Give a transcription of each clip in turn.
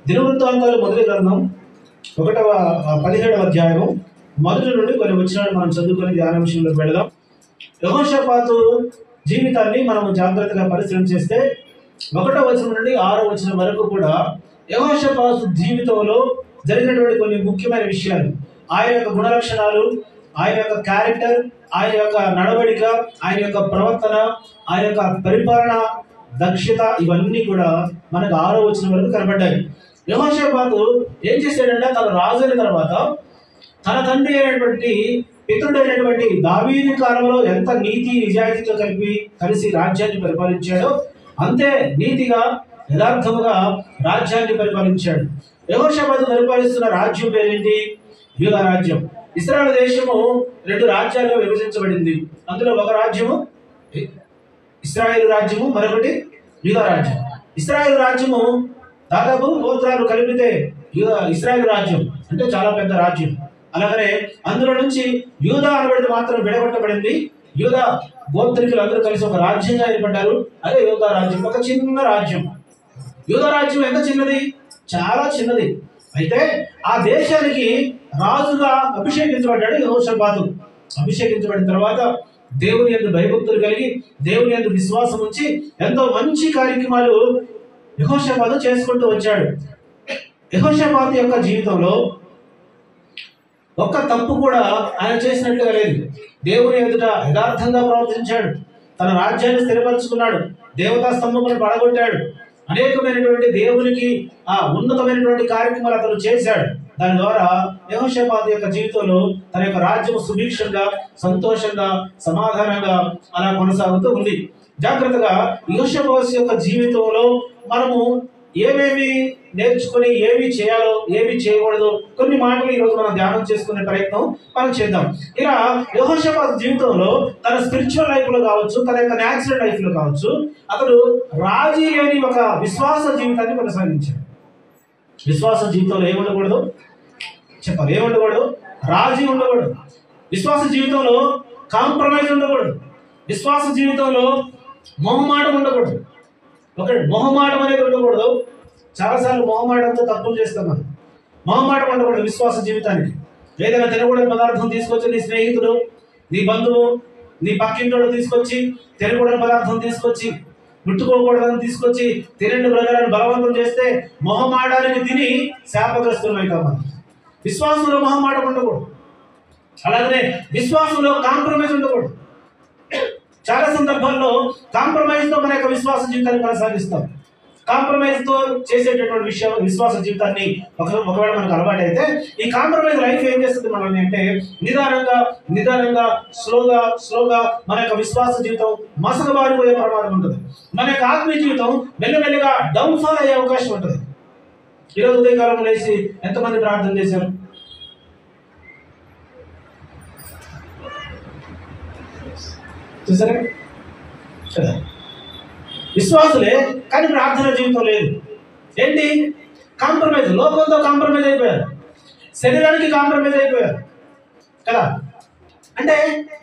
దినవృత్తాంతాలు మొదటి గ్రంథం 17వ అధ్యాయం మొదటి నుండి కొన్ని వచనాలు మనం చదువుకొని ధ్యానాంశంలోకి వెళదాం. యెహోషాపాతు జీవితాన్ని మనం జాగ్రత్తగా పరిశీలన చేస్తే 1వ వచనం నుండి 6వ వచనం వరకు కూడా యెహోషాపాతు జీవితంలో జరిగినటువంటి కొన్ని ముఖ్యమైన విషయాలు, ఆయన యొక్క గుణలక్షణాలు, ఆయన యొక్క క్యారెక్టర్, ఆయన యొక్క నడవడిక, ఆయన యొక్క ప్రవర్తన, ఆయన యొక్క పరిపాలన దక్షత, ఇవన్నీ కూడా మనకు 6వ వచనం వరకు కనబడ్డాయి. యెహోషాపాతు ఏం చేశాడంటే, తన రాజు అయిన తర్వాత తన తండ్రి అయినటువంటి పితృడైనటువంటి దావీదు కాలంలో ఎంత నీతి నిజాయితీతో కలిసి రాజ్యాన్ని పరిపాలించాడో అంతే నీతిగా యథార్థముగా రాజ్యాన్ని పరిపాలించాడు. యెహోషాపాతు పరిపాలిస్తున్న రాజ్యం పేరేంటి? యూదా రాజ్యం. ఇశ్రాయేలు దేశము 2 రాజ్యాలుగా విభజించబడింది. అందులో ఒక రాజ్యము ఇశ్రాయేలు రాజ్యము, మరొకటి యూదా రాజ్యం. ఇశ్రాయేలు రాజ్యము దాదాపు గోత్రాలు కలిపితే ఇశ్రాయేలు రాజ్యం అంటే చాలా పెద్ద రాజ్యం. అలాగనే అందులో నుంచి యూదా అనబడితే మాత్రం విడగొట్టబడింది. యూదా గోత్రికులు అందరూ కలిసి ఒక రాజ్యంగా ఏర్పడ్డారు. అదే యూదా రాజ్యం, ఒక చిన్న రాజ్యం. యూదా రాజ్యం ఎంత చిన్నది? చాలా చిన్నది. అయితే ఆ దేశానికి రాజుగా అభిషేకించబడ్డాడు యెహోషాపాతు. అభిషేకించబడిన తర్వాత దేవుని యందు భయభక్తులు కలిగి దేవుని యందు విశ్వాసం ఉంచి ఎంతో మంచి కార్యక్రమాలు యెహోషాపాతు చేసుకుంటూ వచ్చాడు. యెహోషాపాతు యొక్క జీవితంలో ఒక్క తప్పు కూడా ఆయన చేసినట్లుగా లేదు. దేవుని ఎదుట యథార్థంగా ప్రవర్తించాడు. తన రాజ్యాన్ని స్థిరపరచుకున్నాడు. దేవతా స్తంభములను పడగొట్టాడు. అనేకమైనటువంటి దేవునికి ఉన్నతమైనటువంటి కార్యక్రమాలు అతను చేశాడు. దాని ద్వారా యెహోషాపాతు యొక్క జీవితంలో తన యొక్క రాజ్యం సుభిక్షంగా, సంతోషంగా, సమాధానంగా అలా కొనసాగుతూ ఉంది. జాగ్రత్తగా యెహోషాపాతు యొక్క జీవితంలో మనము ఏమేమి నేర్చుకుని ఏమి చేయాలో ఏమి చేయకూడదో కొన్ని మాటలు ఈరోజు మనం ధ్యానం చేసుకునే ప్రయత్నం మనం చేద్దాం. ఇలా యెహోషాపాతు జీవితంలో తన స్పిరిచువల్ లైఫ్ లో కావచ్చు, తన యొక్క న్యాచురల్ లైఫ్ లో కావచ్చు, అతడు రాజీ లేని ఒక విశ్వాస జీవితాన్ని కొనసాగించాడు. విశ్వాస జీవితంలో ఏముండకూడదు చెప్పాలి? ఏముండకూడదు? రాజీ ఉండకూడదు. విశ్వాస జీవితంలో కాంప్రమైజ్ ఉండకూడదు. విశ్వాస జీవితంలో మొహమాటం ఉండకూడదు. ఒకటి మొహమాటం అనేది ఉండకూడదు. చాలాసార్లు మొహమాటంతో తప్పులు చేస్తాం మనం. మొహమాటం ఉండకూడదు విశ్వాస జీవితానికి. ఏదైనా తినకూడని పదార్థం తీసుకొచ్చి నీ స్నేహితుడు, నీ బంధువు, నీ పక్కింటోడు తీసుకొచ్చి తినకూడని పదార్థం తీసుకొచ్చి, ముట్టుకోకూడదని తీసుకొచ్చి తినండి బ్రదర్ అని బలవంతం చేస్తే మొహమాటానికి తిని శాపగ్రస్తులు అవుతాం మనం. విశ్వాసంలో మొహమాటం ఉండకూడదు. అలాగనే విశ్వాసంలో కాంప్రమైజ్ ఉండకూడదు. చాలా సందర్భాల్లో కాంప్రమైజ్ తో మన యొక్క విశ్వాస జీవితాన్ని కొనసాగిస్తాం. కాంప్రమైజ్ తో చేసేటటువంటి విశ్వాస జీవితాన్ని ఒకవేళ మనకు అలవాటు అయితే ఈ కాంప్రమైజ్ లైఫ్ ఏం చేస్తుంది మనల్ని అంటే నిదానంగా స్లోగా మన యొక్క విశ్వాస జీవితం మసకబారిపోయే ప్రమాదం ఉంటుంది. మన యొక్క ఆత్మీయ జీవితం మెల్లమెల్లగా డౌన్ ఫాల్ అయ్యే అవకాశం ఉంటుంది. ఈరోజు ఉదయకాలం లేచి ఎంతమంది ప్రార్థన చేశారు? చూసారా కదా? విశ్వాసులే కానీ ప్రార్థన జీవితం లేదు. ఏంటి? కాంప్రమైజ్. లోకంతో కాంప్రమైజ్ అయిపోయారు, శరీరానికి కాంప్రమైజ్ అయిపోయారు కదా. అంటే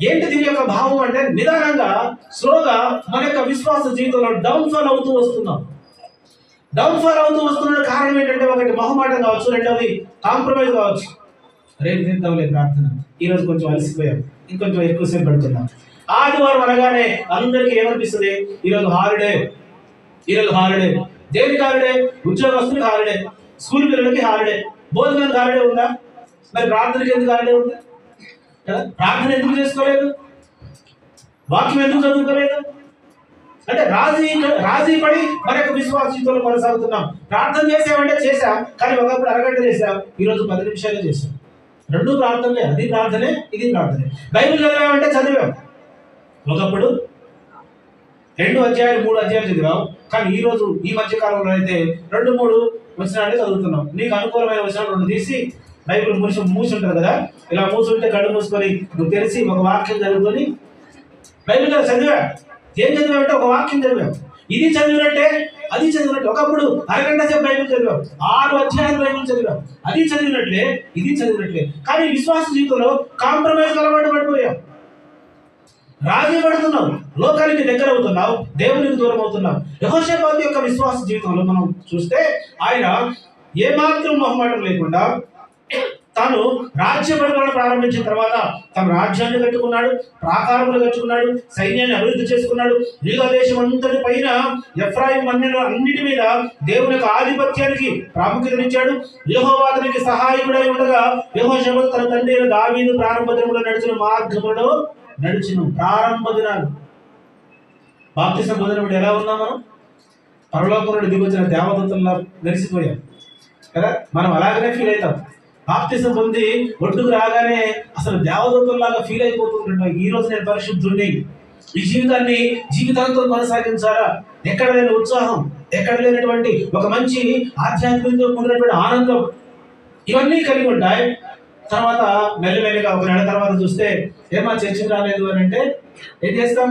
ఏంటి దీని యొక్క భావం అంటే నిదానంగా స్లోగా మన యొక్క విశ్వాస జీవితంలో డౌన్ఫాల్ అవుతూ వస్తున్నాం. డౌన్ఫాల్ అవుతూ వస్తున్న కారణం ఏంటంటే ఒకటి మొహమాటం కావచ్చు, రెండవది కాంప్రమైజ్ కావచ్చు. రేపు తింటాంలే ప్రార్థన, ఈరోజు కొంచెం అలసిపోయాం, ఇంకొంచెం ఎక్కువసేపు పెడుతున్నాం. ఆదివారం అనగానే అందరికీ ఏమనిపిస్తుంది? ఈరోజు హాలిడే. దేనికి హాలిడే? ఉద్యోగస్తులకి హాలిడే, స్కూల్ పిల్లలకి హాలిడే, భోజనానికి హాలిడే ఉందా? మరి ప్రార్థనకి ఎందుకు హాలిడే ఉంది కదా? ప్రార్థన ఎందుకు చేసుకోలేదు? వాక్యం ఎందుకు చదువుకోలేదు? అంటే రాజీ పడి మన యొక్క విశ్వాస జీవితంలో కొనసాగుతున్నాం. ప్రార్థన చేసామంటే చేసాం, కానీ ఒకప్పుడు అరగంట చేసాం, ఈరోజు 10 నిమిషాలే చేసాం. 2 ప్రార్థనలే. అది ప్రార్థనే, ఇది ప్రార్థనే. బైబిల్ చదివామంటే చదివాం. ఒకప్పుడు 2 అధ్యాయాలు 3 అధ్యాయాలు చదివాం, కానీ ఈరోజు ఈ మధ్య కాలంలో అయితే 2-3 వచనాలే చదువుతున్నాం. నీకు అనుకూలమైన వచనాలు 2 తీసి బైబిల్ మూసి ఉంటుంది కదా, ఇలా మూసుంటే కళ్ళు మూసుకొని నువ్వు తెరిచి ఒక వాక్యం చదువుకొని బైబిల్ చదివా. ఏం చదివామంటే ఒక వాక్యం చదివాం. ఇది చదివినట్టే అది చదివినట్టే. ఒకప్పుడు అరగంట సేపు బైబిల్ చదివాం, 6 అధ్యాయాలు బైబిల్ చదివాం. అది చదివినట్లే ఇది చదివినట్లే. కానీ విశ్వాస జీవితంలో కాంప్రమైజ్ అలవాటు పడిపోయాం. రాజీ పడుతున్నావు, లోకానికి దగ్గర అవుతున్నావు, దేవునికి దూరం అవుతున్నావు. యెహోషాపాతు యొక్క విశ్వాస జీవితంలో మనం చూస్తే ఆయన ఏమాత్రం మొహమాటం లేకుండా తాను రాజ్య పరిపాలన ప్రారంభించిన తర్వాత తన రాజ్యాన్ని కట్టుకున్నాడు, ప్రాకారములు కట్టుకున్నాడు, సైన్యాన్ని అభివృద్ధి చేసుకున్నాడు. యూదా దేశం అంతటి పైన ఎఫ్రాయిం మన్యల అన్నిటి మీద దేవుని యొక్క ఆధిపత్యానికి ప్రాముఖ్యతనిచ్చాడు. యెహోవా అతనికి సహాయకుడై ఉండగా యెహోషాపాతు తన తండ్రి అయిన దావీదు ప్రారంభ దినములో నడిచిన మార్గములో నడిచిన ప్రారంభ దినాలు. బాప్తిసం పొందినప్పుడు ఎలా ఉన్నాం? మనం పరలోకం నుండి దిగొచ్చిన దేవదూతల్లా మెరిసిపోయాం కదా. మనం అలాగనే ఫీల్ అవుతాం. బాప్తిసం పొంది ఒడ్డుకు రాగానే అసలు దేవదూతల్లాగా ఫీల్ అయిపోతుంటాం. ఈ రోజు నేను పరిశుద్ధుడిని, ఈ జీవితాన్ని జీవితాంతం కొనసాగించాలా, ఎక్కడ లేని ఉత్సాహం, ఎక్కడ లేనటువంటి ఒక మంచి ఆధ్యాత్మికతో కూడినటువంటి ఆనందం, ఇవన్నీ కలిగి ఉంటాయి. తర్వాత మెల్లమెల్లగా ఒక నెల తర్వాత చూస్తే ఏమా చర్చకు రాలేదు అని అంటే ఏం చేస్తాం?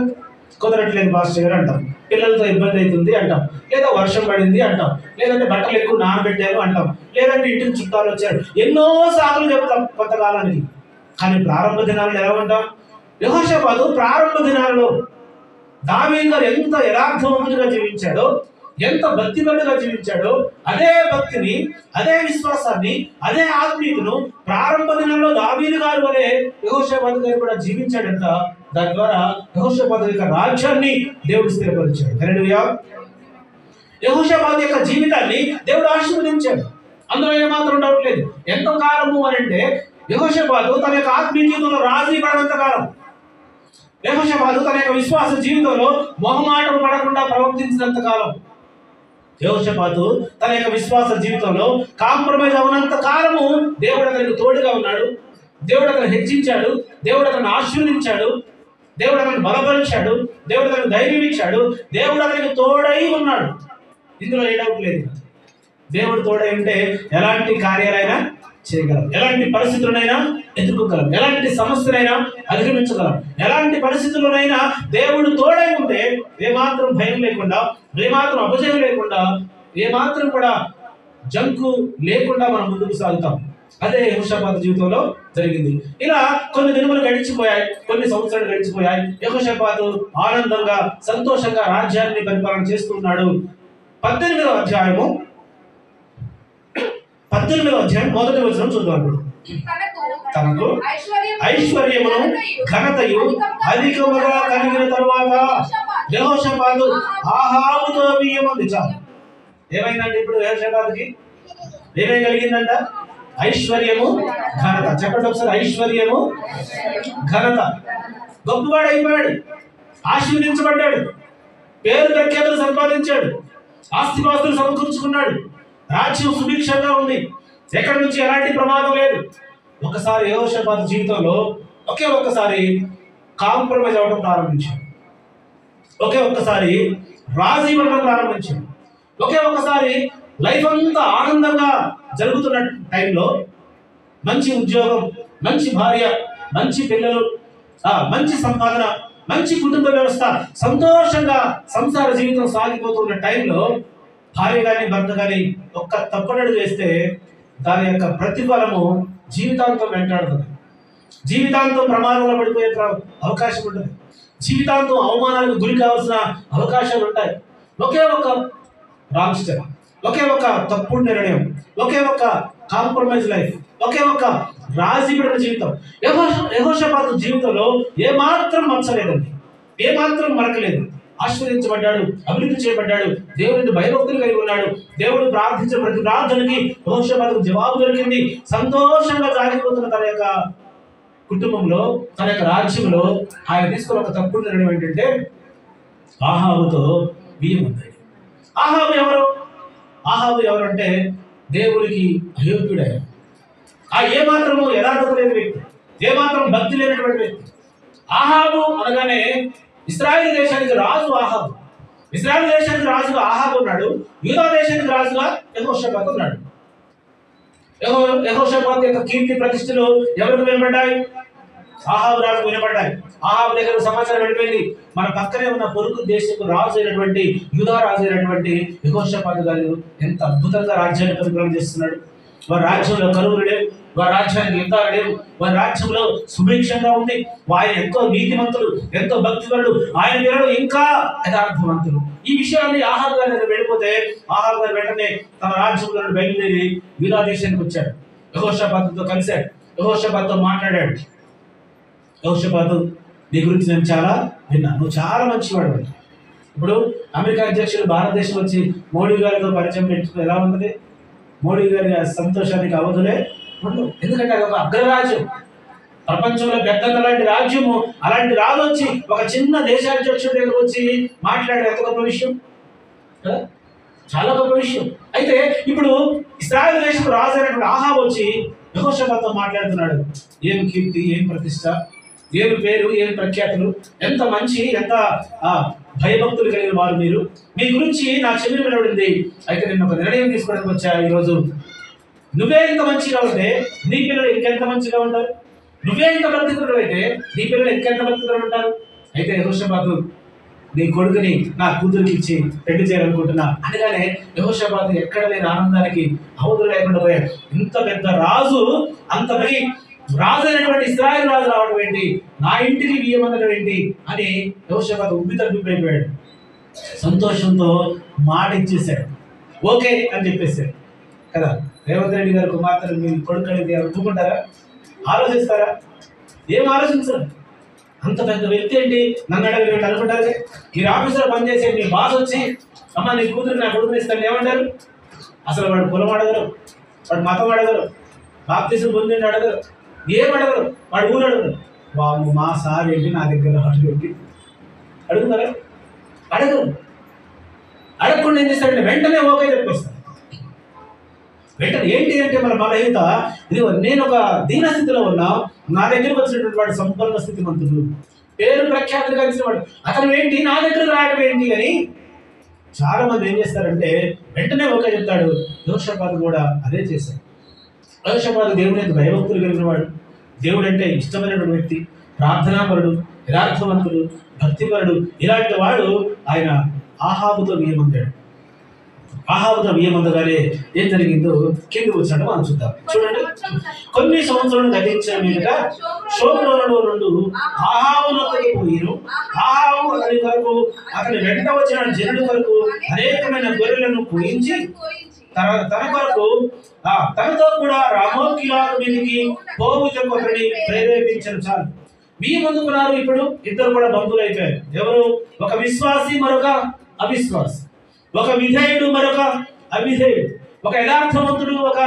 కుదరట్లేదు పాస్టర్ గారు అంటాం, పిల్లలతో ఇబ్బంది అవుతుంది అంటాం, లేదా వర్షం పడింది అంటాం, లేదంటే బట్టలు ఎక్కువ నానబెట్టారు అంటాం, లేదంటే ఇంటికి చుట్టాలు వచ్చారు, ఎన్నో సాకులు చెప్తాం కొంతకాలానికి. కానీ ప్రారంభ దినాలను ఎలా ఉంటాం? యెహోషాపాతు ప్రారంభ దినాలలో దావీదు గారు ఎంత యథార్థవంతుడిగా జీవించాడో, ఎంత భక్తిపరుడుగా జీవించాడో, అదే భక్తిని, అదే విశ్వాసాన్ని, అదే ఆత్మీయతను ప్రారంభ దినాల్లో దావీదు గారు వలె యెహోషాపాతు గారు కూడా జీవించాడంట. దాని ద్వారా యెహోషాపాతు యొక్క రాజ్యాన్ని దేవుడు స్థిరపరిచాడు. హల్లెలూయా. యెహోషాపాతు యొక్క జీవితాన్ని దేవుడు ఆశీర్వదించాడు. అందులో ఏమాత్రం డౌట్ లేదు. ఎంత కాలము అని అంటే యెహోషాపాతు తన యొక్క ఆత్మీయ జీవితంలో రాజీ పడనంత కాలం, యెహోషాపాతు తన యొక్క విశ్వాస జీవితంలో మొహమాటం పడకుండా ప్రవర్తించినంత కాలం, యెహోషాపాతు తన యొక్క విశ్వాస జీవితంలో కాంప్రమైజ్ అవునంత కాలము దేవుడు అతనికి తోడుగా ఉన్నాడు. దేవుడు అతను హెచ్చించాడు, దేవుడు అతను ఆశీర్వదించాడు, దేవుడు అతను బలపరిచాడు, దేవుడు అతనికి ధైర్యం ఇచ్చాడు, దేవుడు అతనికి తోడై ఉన్నాడు. ఇందులో ఏ డౌట్ లేదు. దేవుడు తోడై ఉంటే ఎలాంటి కార్యాలైనా చేయగలం, ఎలాంటి పరిస్థితులనైనా ఎదుర్కోగలం, ఎలాంటి సమస్యలైనా అధిగమించగలం. ఎలాంటి పరిస్థితుల్లోనైనా దేవుడు తోడై ఉంటే ఏమాత్రం భయం లేకుండా, ఏమాత్రం అపజయం లేకుండా, ఏమాత్రం కూడా జంకు లేకుండా మనం ముందుకు సాగుతాం. అదే యెహోషాపాతు జీవితంలో జరిగింది. ఇలా కొన్ని దినములు గడిచిపోయాయి, కొన్ని సంవత్సరాలు గడిచిపోయాయి. యెహోషాపాతు ఆనందంగా, సంతోషంగా రాజ్యాన్ని పరిపాలన చేస్తున్నాడు. 18వ అధ్యాయం మొదటి వచనం చూద్దాం. తనకు ఐశ్వర్యమును ఘనతయు అధికముగా కలిగిన తరువాత యెహోషాపాతు ఆహాబుతో బియ్యమంది. చాలు. ఏమైందంటే ఇప్పుడు యెహోషాపాతుకి ఏమేం కలిగిందంట? ఐశ్వర్యము, ఘనత. చెప్పండి ఒకసారి. ఐశ్వర్యము, ఘనత. గొప్పవాడు అయిపోయాడు, ఆశీర్వదించబడ్డాడు, పేరు ప్రఖ్యాతులు సంపాదించాడు, ఆస్తిపాస్తులు సమకూర్చుకున్నాడు, రాజ్యం సుభిక్షంగా ఉంది, ఎక్కడి నుంచి ఎలాంటి ప్రమాదం లేదు. ఒకసారి యెహోషాపాతు జీవితంలో ఒకే ఒక్కసారి కాంప్రమైజ్ అవ్వడం ప్రారంభించాడు, ఒకే ఒక్కసారి రాజీ పడడం ప్రారంభించాడు, ఒకే ఒక్కసారి లైఫ్ అంతా ఆనందంగా జరుగుతున్న టైంలో మంచి ఉద్యోగం, మంచి భార్య, మంచి పిల్లలు, మంచి సంపాదన, మంచి కుటుంబ వ్యవస్థ, సంతోషంగా సంసార జీవితం సాగిపోతున్న టైంలో భార్య కానీ భర్త కానీ ఒక్క తప్పనడు చేస్తే దాని యొక్క ప్రతిఫలము జీవితాంతం వెంటాడుతుంది. జీవితాంతం ప్రమాదంలో పడిపోయే అవకాశం ఉంటుంది. జీవితాంతం అవమానాలకు గురి కావాల్సిన అవకాశాలు ఉంటాయి. ఒకే ఒక రాంగ్ స్టెప్, ఒకే ఒక తప్పుడు నిర్ణయం, ఒకే ఒక కాంప్రమైజ్ లైఫ్, ఒకే ఒక రాజీపడిన జీవితం. యెహోషాపాతు జీవితంలో ఏమాత్రం మచ్చలేదండి, ఏమాత్రం మరకలేదు. ఆశీర్వదించబడ్డాడు, అభివృద్ధి చేయబడ్డాడు, దేవుడిని భయభక్తులు కలిగి ఉన్నాడు. దేవుడు ప్రార్థించిన ప్రతి ప్రార్థనకి యెహోషాపాతుకు జవాబు దొరికింది. సంతోషంగా సాగిపోతున్న తన యొక్క కుటుంబంలో, తన యొక్క రాజ్యంలో ఆయన తీసుకున్న ఒక తప్పుడు నిర్ణయం ఏంటంటే ఆహాబుతో బియ్యం ఉంది. ఆహాబు ఎవరంటే దేవుడికి అయోగ్యుడయ్యాడు. ఏమాత్రము యథార్థత లేని వ్యక్తి, ఏమాత్రం భక్తి లేనటువంటి వ్యక్తి. ఆహాబు అనగానే ఇశ్రాయేలు దేశానికి రాజు ఆహాబు. ఇశ్రాయేలు దేశానికి రాజుగా ఆహాబు ఉన్నాడు, యూదా దేశానికి రాజుగా యెహోషాపాతు ఉన్నాడు. యెహోషాపాతు యొక్క కీర్తి ప్రతిష్టలు ఎవరికి వినబడ్డాయి? ఆహాబు రాజు వినబడ్డాయి. ఆహాబు దగ్గర సమాచారం వెళ్ళిపోయింది. మన పక్కనే ఉన్న పొరుగు దేశపు రాజు అయినటువంటి యూదా రాజు అయినటువంటి యెహోషాపాతు గారు ఎంత అద్భుతంగా రాజ్యాన్ని పరిపాలన చేస్తున్నాడు. వారి రాజ్యంలో కరువులు లేవు, వారి రాజ్యానికి యుద్ధాలు లేవు, వారి రాజ్యంలో సుభిక్షంగా ఉంది. ఆయన ఎంతో నీతిమంతులు, ఎంతో భక్తిపరుడు, ఆయన పేరు ఇంకా యథార్థవంతులు. ఈ విషయాన్ని ఆహాబు గారి దగ్గర వెళ్ళిపోతే ఆహాబు గారు వెంటనే తన రాజ్యంలో బయలుదేరి యూదా దేశానికి వచ్చాడు. యెహోషాపాతుతో కలిశాడు, యెహోషాపాతుతో మాట్లాడాడు. యెహోషాపాతు, నీ గురించి నేను చాలా విన్నాను, నువ్వు చాలా మంచివాడు. ఇప్పుడు అమెరికా అధ్యక్షుడు భారతదేశం వచ్చి మోడీ గారితో పరిచయం పెట్టుకుని ఎలా ఉంటుంది? మోడీ గారి సంతోషానికి అవధులే ఉండవు. ఎందుకంటే అది ఒక అగ్రరాజ్యం, ప్రపంచంలో పెద్దన్న లాంటి రాజ్యము. అలాంటి రాజు వచ్చి ఒక చిన్న దేశాధ్యక్షుడి దగ్గర వచ్చి మాట్లాడే ఎంత గొప్ప విషయం కదా, చాలా గొప్ప విషయం. అయితే ఇప్పుడు ఇశ్రాయేలు దేశం రాజు అయినటువంటి ఆహాబు వచ్చి యెహోషాపాతుతో మాట్లాడుతున్నాడు. ఏం కీర్తి, ఏం ప్రతిష్ట, ఏమి పేరు, ఏమి ప్రఖ్యాతులు, ఎంత మంచి, ఎంత భయభక్తులు కలిగిన వారు మీరు, మీ గురించి నా చెవిని వినబడింది. అయితే నేను ఒక నిర్ణయం తీసుకోవడానికి వచ్చా ఈరోజు. నువ్వే ఇంత మంచిగా ఉంటే నీ పిల్లలు ఇంకెంత మంచిగా ఉంటారు, నువ్వే ఇంత భక్తిపరుడు అయితే నీ పిల్లలు ఇంకెంత భక్తిపరుడు ఉంటారు. అయితే యెహోషాపాతు, నీ కొడుకుని నా కూతురికి ఇచ్చి పెళ్లి చేయాలనుకుంటున్నా అనగానే యెహోషాపాతు ఎక్కడ లేని ఆనందానికి అవధులు లేకుండా పోయాడు. ఇంత పెద్ద రాజు, అంత పని రాజు అయినటువంటి ఇశ్రాయేలు రాజు రావడం ఏంటి, నా ఇంటికి బియ్యమనడం ఏంటి అని యెహోషాపాతు ఉబ్బి తప్పిపోయాడు. సంతోషంతో మాట ఇచ్చేశాడు, ఓకే అని చెప్పేశాడు కదా. రేవంత్ రెడ్డి గారు కుమార్తెలు మీ కొడుకు అనేది ఒప్పుకుంటారా? ఆలోచిస్తారా? ఏం ఆలోచించరు. అంత పెద్ద వ్యక్తి ఏంటి నన్ను అడగలేదు అనుకుంటారు. మీరు ఆఫీసులో పనిచేసే మీ బాస్ వచ్చి అమ్మ నీ కూతురు నా కొడుకుని ఇస్తాను ఏమంటారు? అసలు వాడు కులం అడగరు, వాడు మతం అడగరు, బాప్తిజం పొందిండి అడగరు, ఏం అడగరు, వాడు ఊరు అడగరు. వాళ్ళు మా సార్ ఏంటి నా దగ్గర ఏంటి అడుగుతారా? అడగరు. అడగకుండా ఏం చేస్తారంటే వెంటనే ఓకే చెప్పేస్తారు. వెంటనే ఏంటి అంటే మన బలహీనత, ఇది నేను ఒక దీనస్థితిలో ఉన్నా, నా దగ్గరకు వచ్చినటువంటి వాడు సంపూర్ణ స్థితిమంతుడు, పేరు ప్రఖ్యాతులు కలిసిన వాడు, అతను ఏంటి నా దగ్గరకు రావడం ఏంటి అని చాలా మంది ఏం చేస్తారంటే వెంటనే ఓకే చెప్తాడు. యెహోషాపాతు కూడా అదే చేశాడు. యెహోషాపాతు దేవుని యొక్క భయభక్తులు కలిగిన వాడు, దేవుడు అంటే ఇష్టమైనటువంటి వ్యక్తి, ప్రార్థనాపరుడు, యథార్థవంతుడు, భక్తిపరుడు. ఇలాంటి వాడు ఆయన ఆహాబుతో వియ్యమందాడు. ఆహాబుతో వియ్యమందగానే ఏం జరిగిందో కింద వచ్చినట్టు మనం చూద్దాం. చూడండి, కొన్ని సంవత్సరాలు గతించిన మీదట షోమ్రోనులో నుండి ఆహాబునొద్దకు పోయిను. ఆహాబు అతని కొరకు, అతని వెంట వచ్చిన జనుడి కొరకు అనేకమైన గొర్రెలను పూజించి తన కొరకు తనతో కూడా రామోత్ గిలాదు మీదికి పోవుటకు ఒకరిని ప్రేరేపించను. చాలు, మీ ముందుకున్నారు. ఇప్పుడు ఇద్దరు కూడా బంధువులు అయిపోయారు. ఎవరు? ఒక విశ్వాసి, మరొక అవిశ్వాసి, ఒక విధేయుడు, మరొక అవిధేయుడు, ఒక యథార్థవంతుడు, ఒక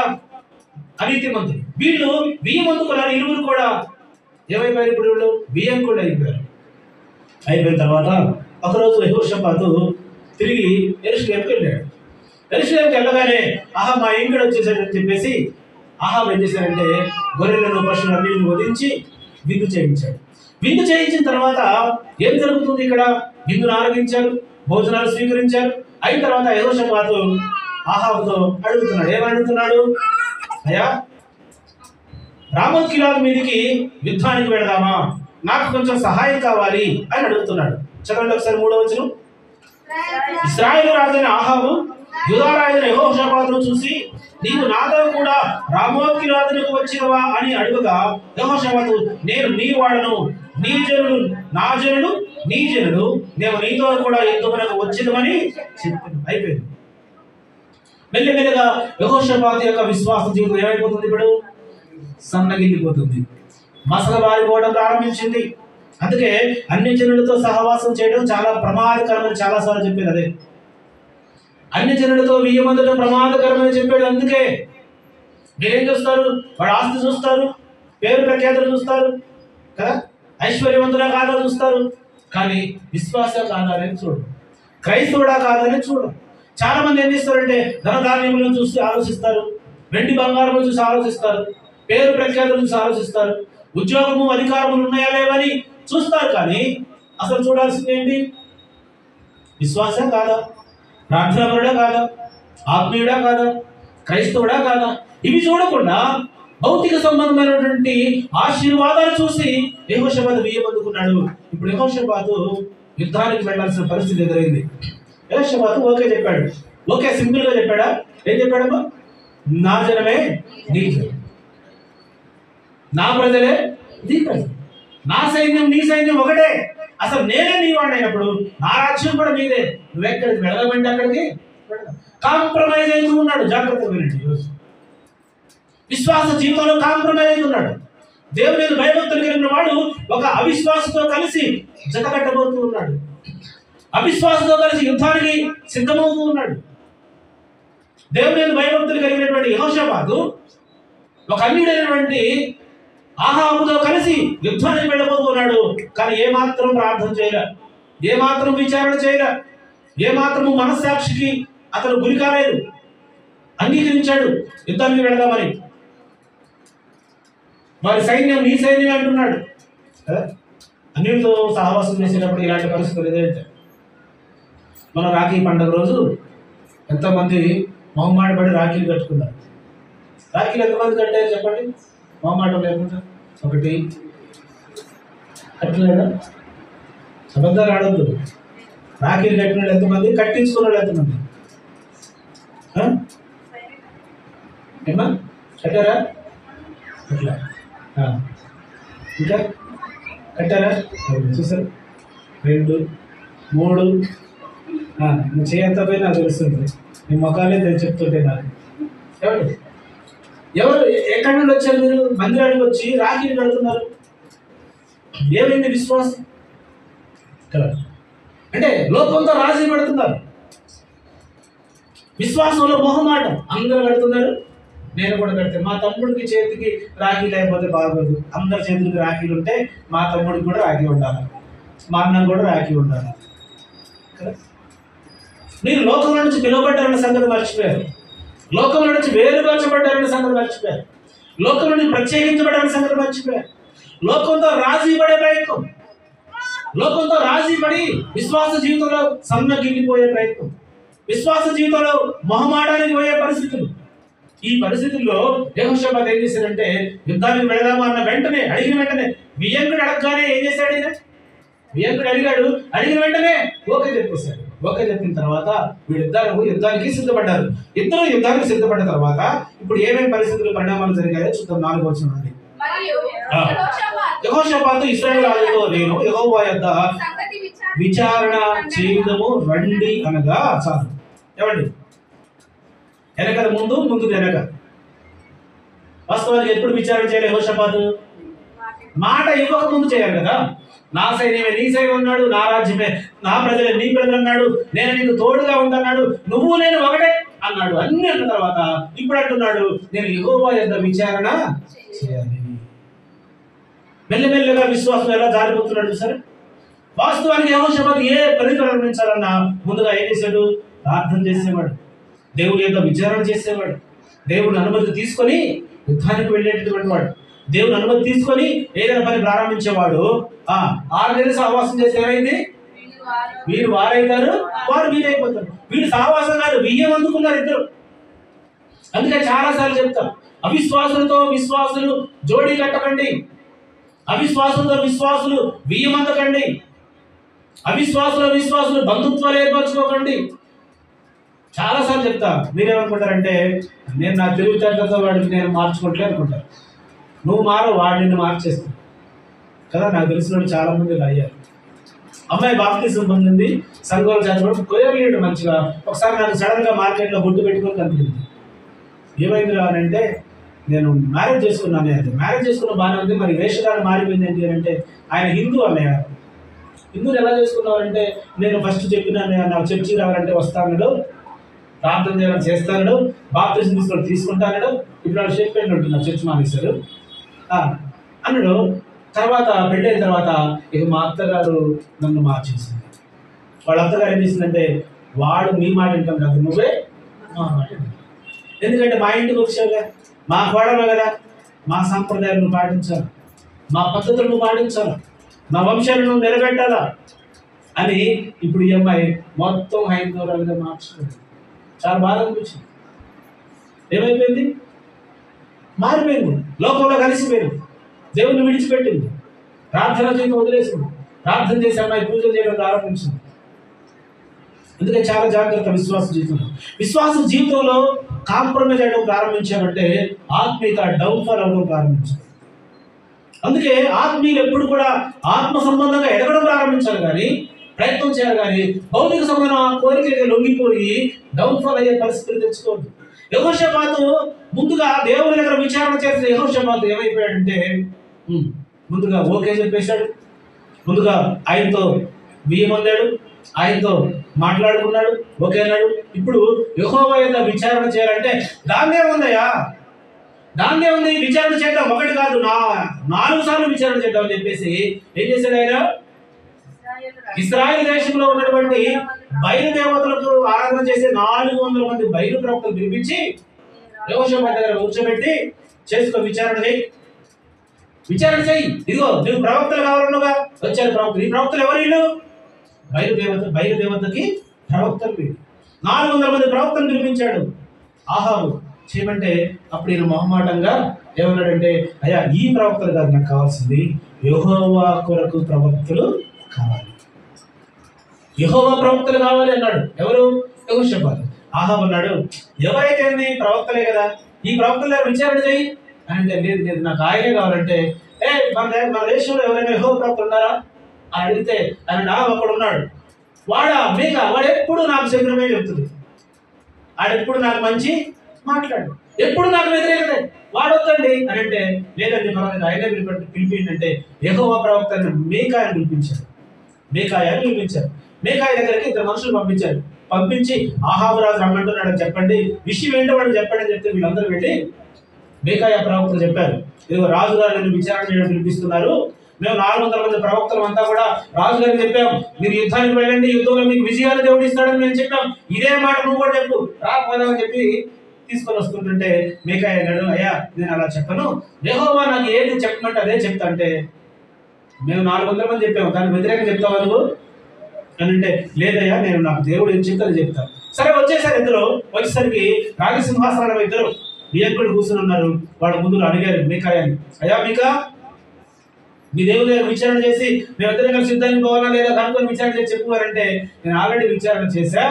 అనీతిమంతుడు. వీళ్ళు బియ్యం ముందుకున్నారు. ఇరువురు కూడా ఏమైపోయారు? ఇప్పుడు వీళ్ళు బియ్యం కూడా అయిపోయారు. అయిపోయిన తర్వాత ఒకరోజు యెహోషాపాతు తిరిగి యెరూషలేముకి వెళ్ళాడు. యెరూషలేముకి వెళ్ళగానే మా ఇంటికి వచ్చేసాడని చెప్పేసి ఆహాబు ఏం చేశారంటే గొర్రెలను, పశువులన్నిటిని వధించి విందు చేయించాడు. విందు చేయించిన తర్వాత ఏం జరుగుతుంది? ఇక్కడ విందును ఆరగించారు, భోజనాలు స్వీకరించారు. అయిన తర్వాత యెహోషాపాతు ఆహాబుతో అడుగుతున్నాడు. ఏమని అడుగుతున్నాడు? అయ్యా, రామోత్ గిలాదు మీదికి యుద్ధానికి వెళదామా, నాకు కొంచెం సహాయం కావాలి అని అడుగుతున్నాడు. చదవండి ఒకసారి 3వ వచనం. ఇశ్రాయేలు రాజైన ఆహాబు యూదా రాజైన యెహోషాపాతును చూసి, నీవు నాతో కూడా రామోత్ గిలాదునకు వచ్చినవా అని అడుగుగా, యెహోషాపాతు, నేను నీ వాడను, నీ జనుడు నా జనుడు, నీ జనుడు, నేను నీతో కూడా యుద్ధమునకు వచ్చినమని చెప్పింది. అయిపోయింది. మెల్లిమెల్లిగా యెహోషాపాతు యొక్క విశ్వాస జీవితం ఏమైపోతుంది? ఇప్పుడు సన్నగిల్లిపోతుంది, మసకబారిపోవడం ప్రారంభించింది. అందుకే అన్ని జనులతో సహవాసం చేయడం చాలా ప్రమాదకరమని చాలాసార్లు చెప్పేది అదే. అన్ని జనులతో వియ్యమందడం ప్రమాదకరమని చెప్పాడు. అందుకే మీరేం చూస్తారు? వాడు ఆస్తి చూస్తారు, పేరు ప్రఖ్యాతులు చూస్తారు కదా, ఐశ్వర్యవంతుడా కాదా చూస్తారు, కానీ విశ్వాస కాదని చూడరు, క్రైస్తవుడా కాదని చూడరు. చాలా మంది ఏం చేస్తారంటే ధనధాన్యములను చూసి ఆలోచిస్తారు, వెండి బంగారములు చూసి ఆలోచిస్తారు, పేరు ప్రఖ్యాతులు చూసి ఆలోచిస్తారు, ఉద్యోగము అధికారములు ఉన్నాయా లేవని చూస్తారు. కానీ అసలు చూడాల్సింది ఏంటి? విశ్వాసం కాదా, ప్రార్థనాపరుడా కాదా, ఆత్మీయుడా కాదా, క్రైస్తవుడా కాదా? ఇవి చూడకుండా భౌతిక సంబంధమైనటువంటి ఆశీర్వాదాలు చూసి యెహోషాపాతు వియ్యమందుకున్నాడు. ఇప్పుడు యెహోషాపాతు యుద్ధానికి వెళ్లాల్సిన పరిస్థితి ఎదురైంది. యెహోషాపాతు ఓకే చెప్పాడు. ఓకే సింపుల్ గా చెప్పాడా? ఏం చెప్పాడమ్మా? నా జనమే నీ జనం, నా ప్రజలే నీ ప్రజలు, నా సైన్యం నీ సైన్యం ఒకటే. అసలు నేనే నీ వాడిని అయినప్పుడు నా రాజ్యం కూడా నీదే. నువ్వెక్కడికి వెళ్ళమంటే అక్కడికి కాంప్రమైజ్ అవుతూ ఉన్నాడు. జాగ్రత్తగా వినండి. ఈరోజు విశ్వాస జీవితంలో కాంప్రమైజ్ అవుతున్నాడు. దేవుని మీద భయభక్తులు కలిగిన వాడు ఒక అవిశ్వాసంతో కలిసి జతకట్టబోతూ ఉన్నాడు. అవిశ్వాసంతో కలిసి యుద్ధానికి సిద్ధమవుతూ ఉన్నాడు. దేవుని మీద భయభక్తులు కలిగినటువంటి యెహోషాపాతు ఒక అన్యుడైనటువంటి ఆహాబుతో కలిసి యుద్ధానికి వెళ్ళబోతున్నాడు. కానీ ఏమాత్రం ప్రార్థన చేయలే, ఏమాత్రం విచారణ చేయలే, ఏమాత్రము మనస్సాక్షికి అతను గురి కాలేదు. అంగీకరించాడు యుద్ధానికి వెళదామని. వారి సైన్యం నీ సైన్యం అంటున్నాడు కదా. అన్నిటితో సహవాసం చేసేటప్పుడు ఇలాంటి పరిస్థితులు ఏదైతే మన రాఖీ పండుగ రోజు ఎంతమంది మొహమాటపడి రాఖీలు కట్టుకున్నారు. రాఖీలు ఎంతమంది కట్టారు చెప్పండి? మొహమాటం లేకుండా ఒకటి కట్టలేదా? అబద్ధాలు ఆడద్దు. రాఖీలు కట్టిన వాళ్ళు ఎంతమంది, కట్టించుకున్న వాళ్ళు ఎంతమంది? ఏమా కట్టారా? అట్లా ఇంకా కట్టారా? చూసారు? 2 3 నువ్వు చేయంత పోయి నాకు తెలుస్తుంది. నీ ముఖాలే చెప్తుంటే నాకు. ఎవరు ఎక్కడి నుండి వచ్చారు? మీరు మందిరానికి వచ్చి రాఖీలు కడుతున్నారు. ఏమైంది విశ్వాసం కదా? అంటే లోకంతో రాజీ పడుతున్నారు. విశ్వాసంలో మొహమాటం. అందరూ కడుతున్నారు, నేను కూడా కడతాను. మా తమ్ముడికి చేతికి రాఖీ లేకపోతే బాగోదు. అందరి చేతులకి రాఖీలు ఉంటే మా తమ్ముడికి కూడా రాఖీ ఉండాలి, మా అన్నకు కూడా రాఖీ ఉండాలి కదా. మీరు లోకంలో నుంచి పిలువబడ్డారన్న సంగతి మర్చిపోయారు. లోకంలో నుంచి వేరుపరచబడ్డారన్న సంగతి మర్చిపోయారు. లోకం నుండి ప్రత్యేకించబడారన్న సంగతి మర్చిపోయారు. లోకంతో రాజీ పడే ప్రయత్నం, లోకంతో రాజీ పడి విశ్వాస జీవితంలో సన్నగిల్లిపోయే ప్రయత్నం, విశ్వాస జీవితంలో మొహమాటానికి పోయే పరిస్థితులు. ఈ పరిస్థితుల్లో యెహోషాపాతు ఏం చేశాడంటే, యుద్ధానికి వెళదామా అన్న వెంటనే, అడిగిన వెంటనే, వియంకుడు అడగగానే ఏం చేశాడు? ఈయన వియంకుడు అడిగాడు, అడిగిన వెంటనే ఓకే చెప్పేశాడు. ఓకే చెప్పిన తర్వాత వీళ్ళిద్దరు యుద్ధానికి సిద్ధపడ్డారు. ఇద్దరు యుద్ధానికి సిద్ధపడ్డ తర్వాత ఇప్పుడు ఏమేమి పరిస్థితులు, పరిణామాలు జరిగాయో చూద్దాం. 4వ వచనం నుండి. యెహోషాపాతు ఇశ్రాయేలు రాజుతో, నేను యెహోవా యొద్ద విచారణ చేయుదము రండి అనగా చాలు. ఏమండి? వెనకది ముందు, ముందుది వెనక. వాస్తవానికి ఎప్పుడు విచారణ చేయాలి యెహోషాపాతు? మాట ఇవ్వక ముందు చేయాలి కదా. నా సైన్యమే నీ సైన్యం అన్నాడు, నా రాజ్యమే నా ప్రజలే నీ ప్రజలు అన్నాడు, నేను నీకు తోడుగా ఉంటాన్నాడు, నువ్వు నేను ఒకటే అన్నాడు. అన్ని అన్న తర్వాత ఇప్పుడు అంటున్నాడు, నేను యెహోవా యొద్ద విచారణ చేయాలి. మెల్లమెల్లగా విశ్వాసం ఎలా జారిపోతున్నాడు సరే. వాస్తవానికి యెహోషాపాతు ఏ పని ప్రారంభించాలన్నా ముందుగా ఏం చేశాడు? ప్రార్థన చేసేవాడు, దేవుడి యొక్క విచారణ చేసేవాడు, దేవుడి అనుమతి తీసుకొని యుద్ధానికి వెళ్ళేటటువంటి వాడు, దేవుని అనుమతి తీసుకొని ఏదైనా పని ప్రారంభించేవాడు. 6 నెలలు సహవాసం చేసి ఏమైంది? వీరు వారైతారు, వారు వీరైపోతారు. వీళ్ళు సహవాసం కాదు, వియ్యం అందుకున్నారు ఇద్దరు. అందుకే చాలాసార్లు చెప్తాం, అవిశ్వాసులతో విశ్వాసులు జోడీ కట్టకండి, అవిశ్వాసులతో విశ్వాసులు వియ్యం అందకండి, విశ్వాసులు బంధుత్వాలు ఏర్పరచుకోకండి. చాలాసార్లు చెప్తా. మీరేమనుకుంటారంటే, నేను నా తెలివితేటలతో వాడికి నేను మార్చుకోవట్లేదు అనుకుంటారు. నువ్వు మారు, వాడు నిన్ను మార్చేస్తావు కదా. నాకు తెలిసిన చాలా మంది ఇలా అయ్యారు. అమ్మాయి బాప్తిజం పొందింది, సంఘంలో చదువుకోవడం కుదరలేడు మంచిగా. ఒకసారి నాకు సడన్గా మార్కెట్లో బొట్టు పెట్టుకొని కనిపించింది. ఏమైంది అని అంటే, నేను మ్యారేజ్ చేసుకున్నాను. అంటే మ్యారేజ్ చేసుకున్న బాగానే ఉంది, మరి వేషధారణ మారిపోయింది ఏంటి అంటే, ఆయన హిందూ అన్నయ్య. హిందూని ఎలా చేసుకున్నారంటే, నేను ఫస్ట్ చెప్పిన నాకు చర్చికి రావాలంటే వస్తాను, ప్రార్థన చేయాలని చేస్తాను, బాప్తిజం తీసుకుంటాను. ఇప్పుడు వాళ్ళు షేక్ పెళ్ళి ఉంటున్నారు, చర్చి మానేశారు అన్నాడు. తర్వాత పెళ్ళైన తర్వాత ఇక మా అత్తగారు నన్ను మార్చేసింది. వాళ్ళ అత్తగారు ఏం చేసిందంటే, వాడు మీ మాట వింటాం కాదు, నువ్వే మా మాట వింటాం. ఎందుకంటే మా ఇంటికి వచ్చావుగా, మా కోడలు కదా, మా సాంప్రదాయాలను పాటించాలి, మా పద్ధతులను పాటించాలి, మా వంశాలను నిలబెట్టాలా అని ఇప్పుడు ఈ అమ్మాయి మొత్తం హైందవులుగా మార్చుకుంది. చాలా బాధ అనిపించింది. ఏమైపోయింది? మారిపోయింది, లోకంలో కలిసిపోయింది, దేవుని విడిచిపెట్టింది, ప్రార్థన చేయడం వదిలేసింది. ప్రార్థన చేసి అమ్మాయి పూజలు చేయడం ప్రారంభించింది. అందుకే చాలా జాగ్రత్త విశ్వాస జీవితంలో కాంప్రమైజ్ అవ్వడం ప్రారంభించామంటే ఆత్మీయత డౌన్ఫాల్ అవ్వడం ప్రారంభించారు. అందుకే ఆత్మీయులు ఎప్పుడు కూడా ఆత్మ సంబంధంగా ఎదగడం ప్రారంభించాలి కానీ, ప్రయత్నం చేయాలి కానీ, భౌతిక సంబంధం కోరికలకి లొంగిపోయి డౌన్ఫాల్ అయ్యే పరిస్థితులు తెచ్చుకోవద్దు. యెహోషాపాతు ముందుగా దేవుని దగ్గర విచారణ చేసిన యెహోషాపాతు ఏమైపోయాడంటే ముందుగా ఓకే చెప్పేశాడు. ముందుగా ఆయనతో బియ్యం అందాడు, ఆయనతో మాట్లాడుకున్నాడు, ఓకే అన్నాడు. ఇప్పుడు యెహోవా యొక్క విచారణ చేయాలంటే దాన్నే ఉంది, విచారణ చేద్దాం, ఒకటి కాదు 4 సార్లు విచారణ చేద్దాం అని చెప్పేసి ఏం చేశాడు ఆయన? ఇశ్రాయేలు దేశంలో ఉన్నటువంటి బయలు దేవతలకు ఆరాధన చేసే 400 మంది బయలు ప్రవక్తలు పిలిపించి యెహోషాపాతు దగ్గర కూర్చోబెట్టి చేసుకో, విచారణ చెయ్యి. ఇదిగో నువ్వు ప్రవక్తలు కావాలన్నావుగా, వచ్చారు ప్రవక్తలు. ఈ ప్రవక్తలు ఎవరు? వీళ్ళు బయలు దేవతకి ప్రవక్తలు. 400 మంది ప్రవక్తలు పిలిపించాడు ఆహాబు చేయమంటే, అప్పుడు ఈయన మొహమాటంగా ఏమన్నాడంటే, అయ్యా ఈ ప్రవక్తలు కాదు నాకు కావాల్సింది, యెహోవా కొరకు ప్రవక్తలు కావాలి, యెహోవా ప్రవక్తలు కావాలి అన్నాడు. ఎవరు? యెహోషాపాతు. ఆహాబు అన్నాడు, ఎవరైతే ప్రవక్తలే కదా, ఈ ప్రవక్తల దగ్గర విచారణ చేయి అంటే, లేదు నాకు ఆయనే కావాలంటే, మన దేశంలో ఎవరైనా యెహోవా ప్రవక్తలు ఉన్నారా అని అడిగితే ఆయన ఒకడు ఉన్నాడు, వాడు ఎప్పుడు నాకు శత్రుమే చెప్తుంది, ఆడెప్పుడు నాకు మంచి మాట్లాడు, ఎప్పుడు నాకు వ్యతిరేకతే, వాడొద్దండి అని అంటే, లేదండి మనం ఆయనే పిలిపిందంటే యెహోవా ప్రవక్తని మీకాయని పిలిపించారు. మీకాయ దగ్గరికి 2 మనుషులు పంపించి ఆహాబు రాజు రమ్మంటున్నాడని చెప్పండి, విషయం ఏంటో వాడు చెప్పండి అని చెప్తే వీళ్ళందరూ వెళ్ళి మీకాయ ప్రవక్తలు చెప్పారు, ఇదిగో రాజుగారు విచారణ చేయడం పిలిపిస్తున్నారు, మేము 400 మంది ప్రవక్తలు అంతా కూడా రాజుగారికి చెప్పాం, మీరు యుద్ధానికి వెళ్ళండి, యుద్ధంలో మీకు విజయాలు దేవుడు ఇస్తాడని మేము చెప్పాం, ఇదే మాట నువ్వు కూడా చెప్పు, రాకపోదామని చెప్పి తీసుకొని వస్తుంటుంటే మీకాయ అన్నాడు, అయ్యా నేను అలా చెప్పను, యెహోవా నాకు ఏది చెప్పమంటే అదే చెప్తా అంటే, మేము 400 మంది చెప్పాము దానికి వ్యతిరేకంగా చెప్తావా నువ్వు అని అంటే, లేదయ్యా నేను నాకు దేవుడు ఏం చెప్తే అది చెప్తాను. సరే వచ్చేసారు ఇద్దరు. వచ్చేసరికి రాజసింహాసనం ఇద్దరు నియంత్రుడు కూర్చొని ఉన్నారు. వాళ్ళ ముందు అడిగారు మీకాయని, అయ్యా మీకా మీ దేవుడు విచారణ చేసి మేమిద్దరం కలిసి యుద్ధానికి పోవాలా లేదా కనుక్కొని విచారణ చేసి చెప్పువారంటే, నేను ఆల్రెడీ విచారణ చేశా,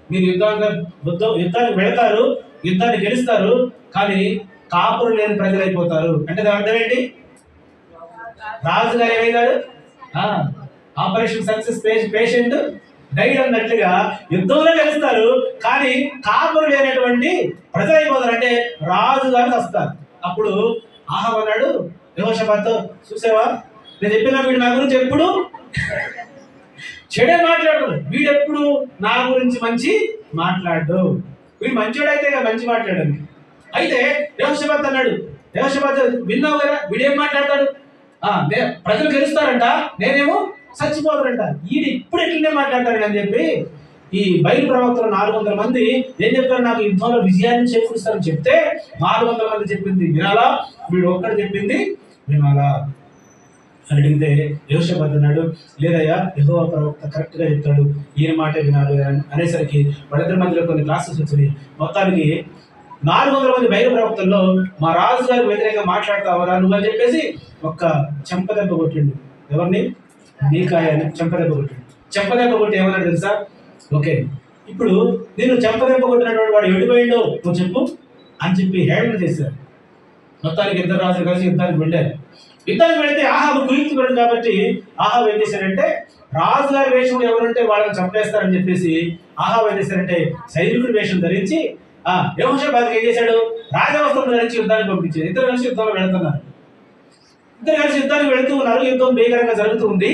మీరు యుద్ధానికి వెళతారు, యుద్ధాన్ని గెలుస్తారు, కానీ కాపురు లేని ప్రజలైపోతారు అంటే దాని అర్థం ఏంటి? రాజుగారు ఏమైనాడు? ఆపరేషన్ సక్సెస్ పేషెంట్ డైడ్ అన్నట్లుగా యుద్ధంలో గెలుస్తారు, కానీ కాపురు లేనటువంటి ప్రజలు అయిపోతారు అంటే రాజుగారు వస్తారు. అప్పుడు ఆహాబు అన్నాడు యెహోషాపాతు, చూసావా నేను చెప్పిన వీడు నా గురించి ఎప్పుడు చెడే మాట్లాడు, వీడెప్పుడు నా గురించి మంచి మాట్లాడు, వీడు మంచోడైతే మంచి మాట్లాడాడు. అయితే యెహోషాపాతు అన్నాడు, యెహోషాపాతు విన్నావు కదా వీడేం మాట్లాడతాడు, ప్రజలు గెలుస్తారంట, నేనేమో చచ్చిపోతారంట, వీడు ఇప్పుడు ఎట్లనే మాట్లాడతాడు అని చెప్పి ఈ బయలు ప్రవక్తలు 400 మంది ఏం చెప్పారు, నాకు యుద్ధంలో విజయాన్ని చేకూరుస్తారని చెప్తే 400 మంది చెప్పింది వినాలా, వీడు ఒక్కడు చెప్పింది వినాలా అని అడిగితే యెహోషాపాతు అన్నాడు, లేదయ్యా యెహోవా ప్రవక్త కరెక్ట్గా చెప్తాడు, ఈయన మాటే వినాలి అనేసరికి వాళ్ళిద్దరి మధ్యలో కొన్ని క్లాసెస్ వచ్చినాయి. మొత్తానికి 400 మంది బయలు ప్రవక్తల్లో మా రాజుగారికి వ్యతిరేకంగా మాట్లాడతావరా నువ్వు అని చెప్పేసి ఒక్క చెంపదెబ్బ కొట్టిండు. ఎవరిని? మీకాయని చెంపదెబ్బ కొట్టి ఏమన్నాడు తెలుసా, ఓకే ఇప్పుడు నేను చెంపదెబ్బ కొట్టినటువంటి వాడు ఎడిపోయిండో నువ్వు చెప్పు అని చెప్పి హేళన చేశారు. మొత్తానికి ఇద్దరు రాజులు కలిసి యుద్ధానికి వెళ్ళారు. యుద్ధానికి వెళితే ఆహాబు కుయుక్తుడు కాబట్టి ఆహాబు ఏం చేశారంటే, రాజుగారి వేషంలో ఎవరుంటే వాళ్ళని చంపేస్తారని చెప్పేసి ఆహాబు ఏం చేశారంటే సైనికుడి వేషం ధరించి యెహోషాపాతుకి ఏం చేశాడు, రాజవస్త్రం ధరించి యుద్ధానికి పంపించారు. ఇద్దరు కలిసి యుద్ధంలో వెళుతున్నారు. యుద్ధం భీకరంగా జరుగుతూ ఉంది.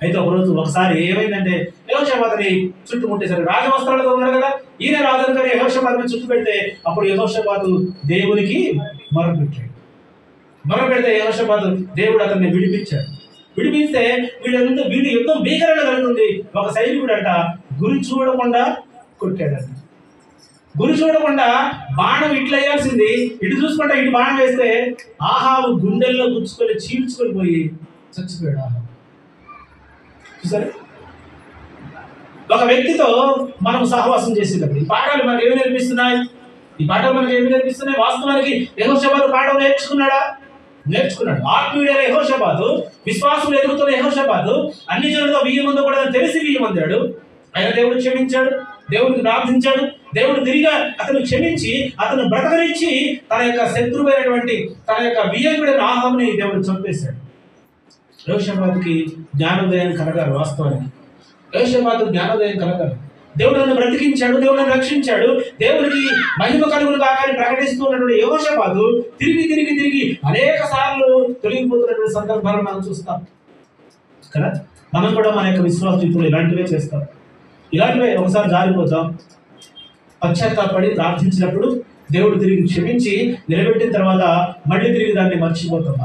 అయితే ఒకసారి ఏమైందంటే యెహోషాపాతుని చుట్టుముట్టేశారు. రాజవస్త్రాలతో ఉన్నారు కదా, ఈయన రాజు కానీ యెహోషాపాతుని చుట్టూ పెడితే అప్పుడు యెహోషాపాతు దేవునికి మొరపెడితే యెహోషాపాతు దేవుడు అతన్ని విడిపిస్తే వీడి యుద్ధం భీకరంగా జరుగుతుంది. ఒక సైనికుడు అంట గురి చూడకుండా కొట్టాడంట. గురి చూడకుండా బాణం ఇట్లా వేయాల్సింది ఇటు చూసుకుంటా ఇటు బాణం వేస్తే ఆహాబు గుండెల్లో గుచ్చుకొని చీల్చుకొని పోయి చచ్చిపోయాడు ఆహాబు. చూసారు, ఒక వ్యక్తితో మనం సహవాసం చేసేటప్పుడు ఈ పాఠాలు మనకు ఏమి నేర్పిస్తున్నాయి? వాస్తవానికి యెహోషాపాతు పాఠం నేర్చుకున్నాడు. ఆత్మీయుడైన యెహోషాపాతు, విశ్వాసులు ఎదుగుతున్న యెహోషాపాతు అన్ని జనులతో 1000 మంది కూడా తెలిసి 1000 మందాడు. ఆయన దేవుడు క్షమించాడు, దేవుడిని ప్రార్థించాడు. దేవుడు తిరిగా అతను క్షమించి అతను బ్రతకరించి తన యొక్క శత్రువైనటువంటి తన యొక్క వియంకుడైన ఆహాబుని దేవుడు చంపేశాడు. యెహోషాపాతుకి జ్ఞానోదయం కలగాలి. వాస్తవానికి యెహోషాపాతుకు జ్ఞానోదయం కలగాలి. దేవుడు నన్ను బ్రతికించాడు, దేవుడు నన్ను రక్షించాడు, దేవుడికి మహిమ కలుగులు కాకని ప్రకటిస్తూ ఉన్నటువంటి యెహోషాపాతు తిరిగి తిరిగి తిరిగి అనేక సార్లు తొలగిపోతున్నటువంటి సందర్భాలను మనం చూస్తాం కదా. మనం కూడా మన యొక్క విశ్వాస జీవితంలో ఇలాంటివే చేస్తాం. ఇలాంటివే ఒకసారి జారిపోతాం. పశ్చాత్తాపడి ప్రార్థించినప్పుడు దేవుడు తిరిగి క్షమించి నిలబెట్టిన తర్వాత మళ్ళీ తిరిగి దాన్ని మర్చిపోతాం.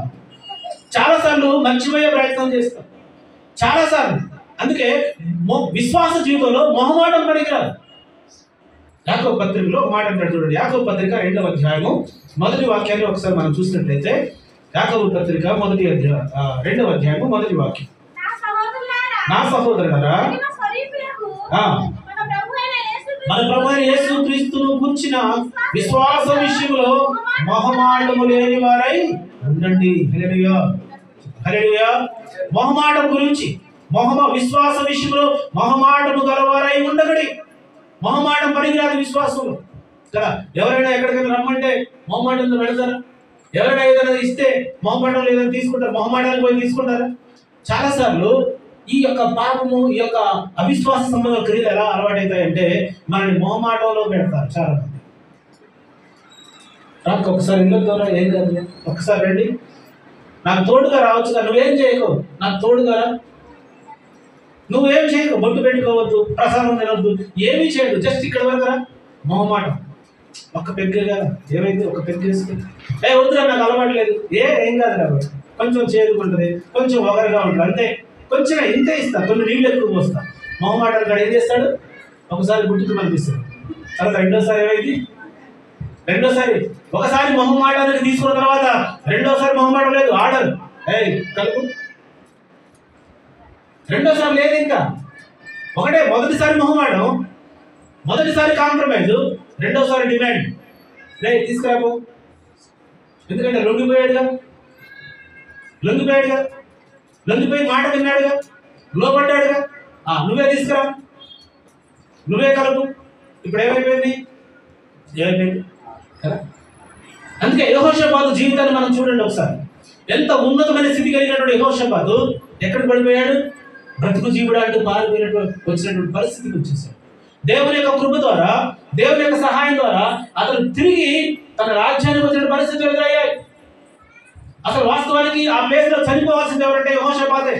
చాలాసార్లు మర్చిపోయే ప్రయత్నం చేస్తాం, చాలాసార్లు. అందుకే విశ్వాస జీవితంలో మొహమాటం పనికిరాదు. యాకోబు పత్రికలో ఒక మాట అంటాడు చూడండి. యాకోబు పత్రిక 2వ అధ్యాయము మొదటి వాక్యాన్ని ఒకసారి మనం చూసినట్లయితే, యాకోబు పత్రిక 2వ అధ్యాయము మొదటి వాక్యం. నా సహోదరులారా, మన ప్రభు అయిన యేసుక్రీస్తును గురించిన విశ్వాస విషయంలో మొహమాటము లేని వారై ఉండండి. హల్లెలూయా, హల్లెలూయా. మొహమాటం గురించి విశ్వాస విషయంలో మొహమాటము గలవారై ఉండగడి. మొహమాటం పనికిరాదు విశ్వాసంలో కదా. ఎవరైనా ఎక్కడికైనా రమ్మంటే మొహమాటంతో వెళతారా? ఎవరైనా ఏదైనా ఇస్తే మొహమాటం లేదని తీసుకుంటారు, మొహమాటానికి పోయి తీసుకుంటారా? చాలాసార్లు ఈ యొక్క పాపము, ఈ యొక్క అవిశ్వాస సంబంధ క్రియలు ఎలా అలవాటవుతాయంటే మనల్ని మొహమాటంలో పెడతారు చాలా మంది. నాకు ఒకసారి ఇల్లు ద్వారా ఏం కాదు, ఒకసారి రండి, నాకు తోడుగా రావచ్చు కదా, నువ్వేం చేయకు, నాకు తోడుగా రా, నువ్వేం చేయకు, బొట్టు పెట్టుకోవద్దు, ప్రసాదం తినవద్దు, ఏమీ చేయదు, జస్ట్ ఇక్కడ వరకు రా. మొహమాటం. ఒక్క పెగ్గే కదా, ఏమైంది, ఒక పెగ్గు వేసుకుని వద్దురా, నాకు అలవాటు లేదు, ఏం కాదు కాబట్టి, కొంచెం చేదుకుంటుంది, కొంచెం ఒగరుగా ఉంటుంది, అంతే, కొంచెం ఇంతే ఇస్తా, కొన్ని నీళ్ళు ఎక్కువ పోస్తా. మొహమాటాలు కాడ ఏం చేస్తాడు, ఒకసారి గుట్టుకు కనిపిస్తాడు, తర్వాత రెండోసారి ఏమైంది, ఒకసారి మొహమాటానికి తీసుకున్న తర్వాత రెండోసారి మొహమాటం లేదు, ఆర్డర్ కలుపు, రెండోసారి లేదు, ఇంకా ఒకటే. మొదటిసారి మొహమాటం, మొదటిసారి కాంప్రమైజ్, రెండోసారి డిమాండ్, తీసుకురాబో, ఎందుకంటే లొంగిపోయి మాట విన్నాడుగా, లోపడ్డాడుగా, నువ్వే తీసుకురా, నువ్వే కలుపు. ఇప్పుడు ఏమైపోయింది కదా. అందుకే యెహోషాపాతు జీవితాన్ని మనం చూడండి ఒకసారి. ఎంత ఉన్నతమైన స్థితి కలిగినటువంటి యెహోషాపాతు ఎక్కడికి పడిపోయాడు? బ్రతుకు జీవుడు అంటూ వచ్చినటువంటి పరిస్థితికి వచ్చేసాడు. దేవుని యొక్క కృప ద్వారా, దేవుని యొక్క సహాయం ద్వారా అతను తిరిగి తన రాజ్యానికి వచ్చిన పరిస్థితులు ఎదురయ్యాయి. అసలు వాస్తవానికి ఆ ప్లేస్ లో చనిపోవాల్సింది ఎవరంటే యెహోషాపాతే.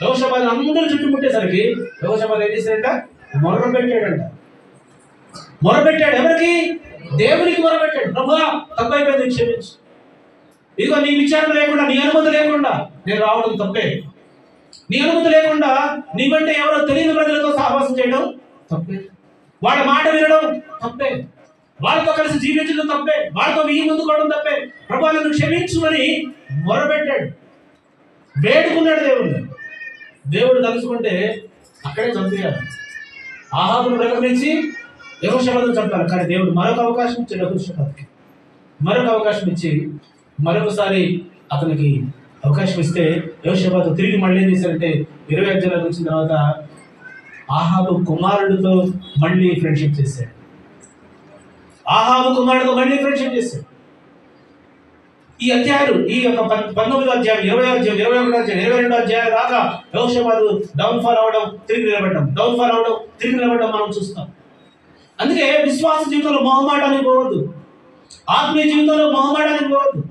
యెహోషాపాతు అందరూ చుట్టుముట్టేసరికి యెహోషాపాతు ఏం చేశాడంట? మొరపెట్టాడు. ఎవరికి? దేవునికి మొరపెట్టాడు. ప్రభువా, తప్పైపోయింది, క్షమించు, ఇదిగో నీ విచారణ లేకుండా, నీ అనుమతి లేకుండా నేను రావడం తప్పే, నీ అనుమతి లేకుండా నీవంటే ఎవరో తెలియని ప్రజలతో సహవాసం చేయడం తప్పే, వాళ్ళ మాట వినడం తప్పే, వాళ్ళతో కలిసి జీవించడం తప్పే, వాళ్ళతో వెయ్యి ముందుకోవడం తప్పే, ప్రభువా నన్ను క్షమించు అని మొరపెట్టాడు, వేడుకున్నాడు దేవుడిని. దేవుడు తలుచుకుంటే అక్కడే చంపేయాలి. ఆహాబును బ్రతకనించి యెహోషాపాతును చంపాలి. కానీ దేవుడు మరొక అవకాశం ఇచ్చాడు. యెహోషాపాతుకి మరొక అవకాశం ఇచ్చి మరొకసారి అతనికి అవకాశం ఇస్తే యెహోషాపాతు తిరిగి మళ్ళీ ఏం చేశారంటే 20 అధ్యాయాలకు వచ్చిన తర్వాత ఆహాబు కుమారుడితో మళ్ళీ ఫ్రెండ్షిప్ చేశాడు. ఈ అధ్యాయులు, ఈ యొక్క 19వ అధ్యాయం, 20వ అధ్యాయం, 21వ అధ్యాయం, 22వ అధ్యాయం దాకా యెహోషాపాతు డౌన్ఫాల్ అవడం, తిరిగి నిలబడడం మనం చూస్తాం. అందుకే విశ్వాస జీవితంలో మొహమాటానికి పోవద్దు, ఆత్మీయ జీవితంలో మొహమాటానికి పోవద్దు.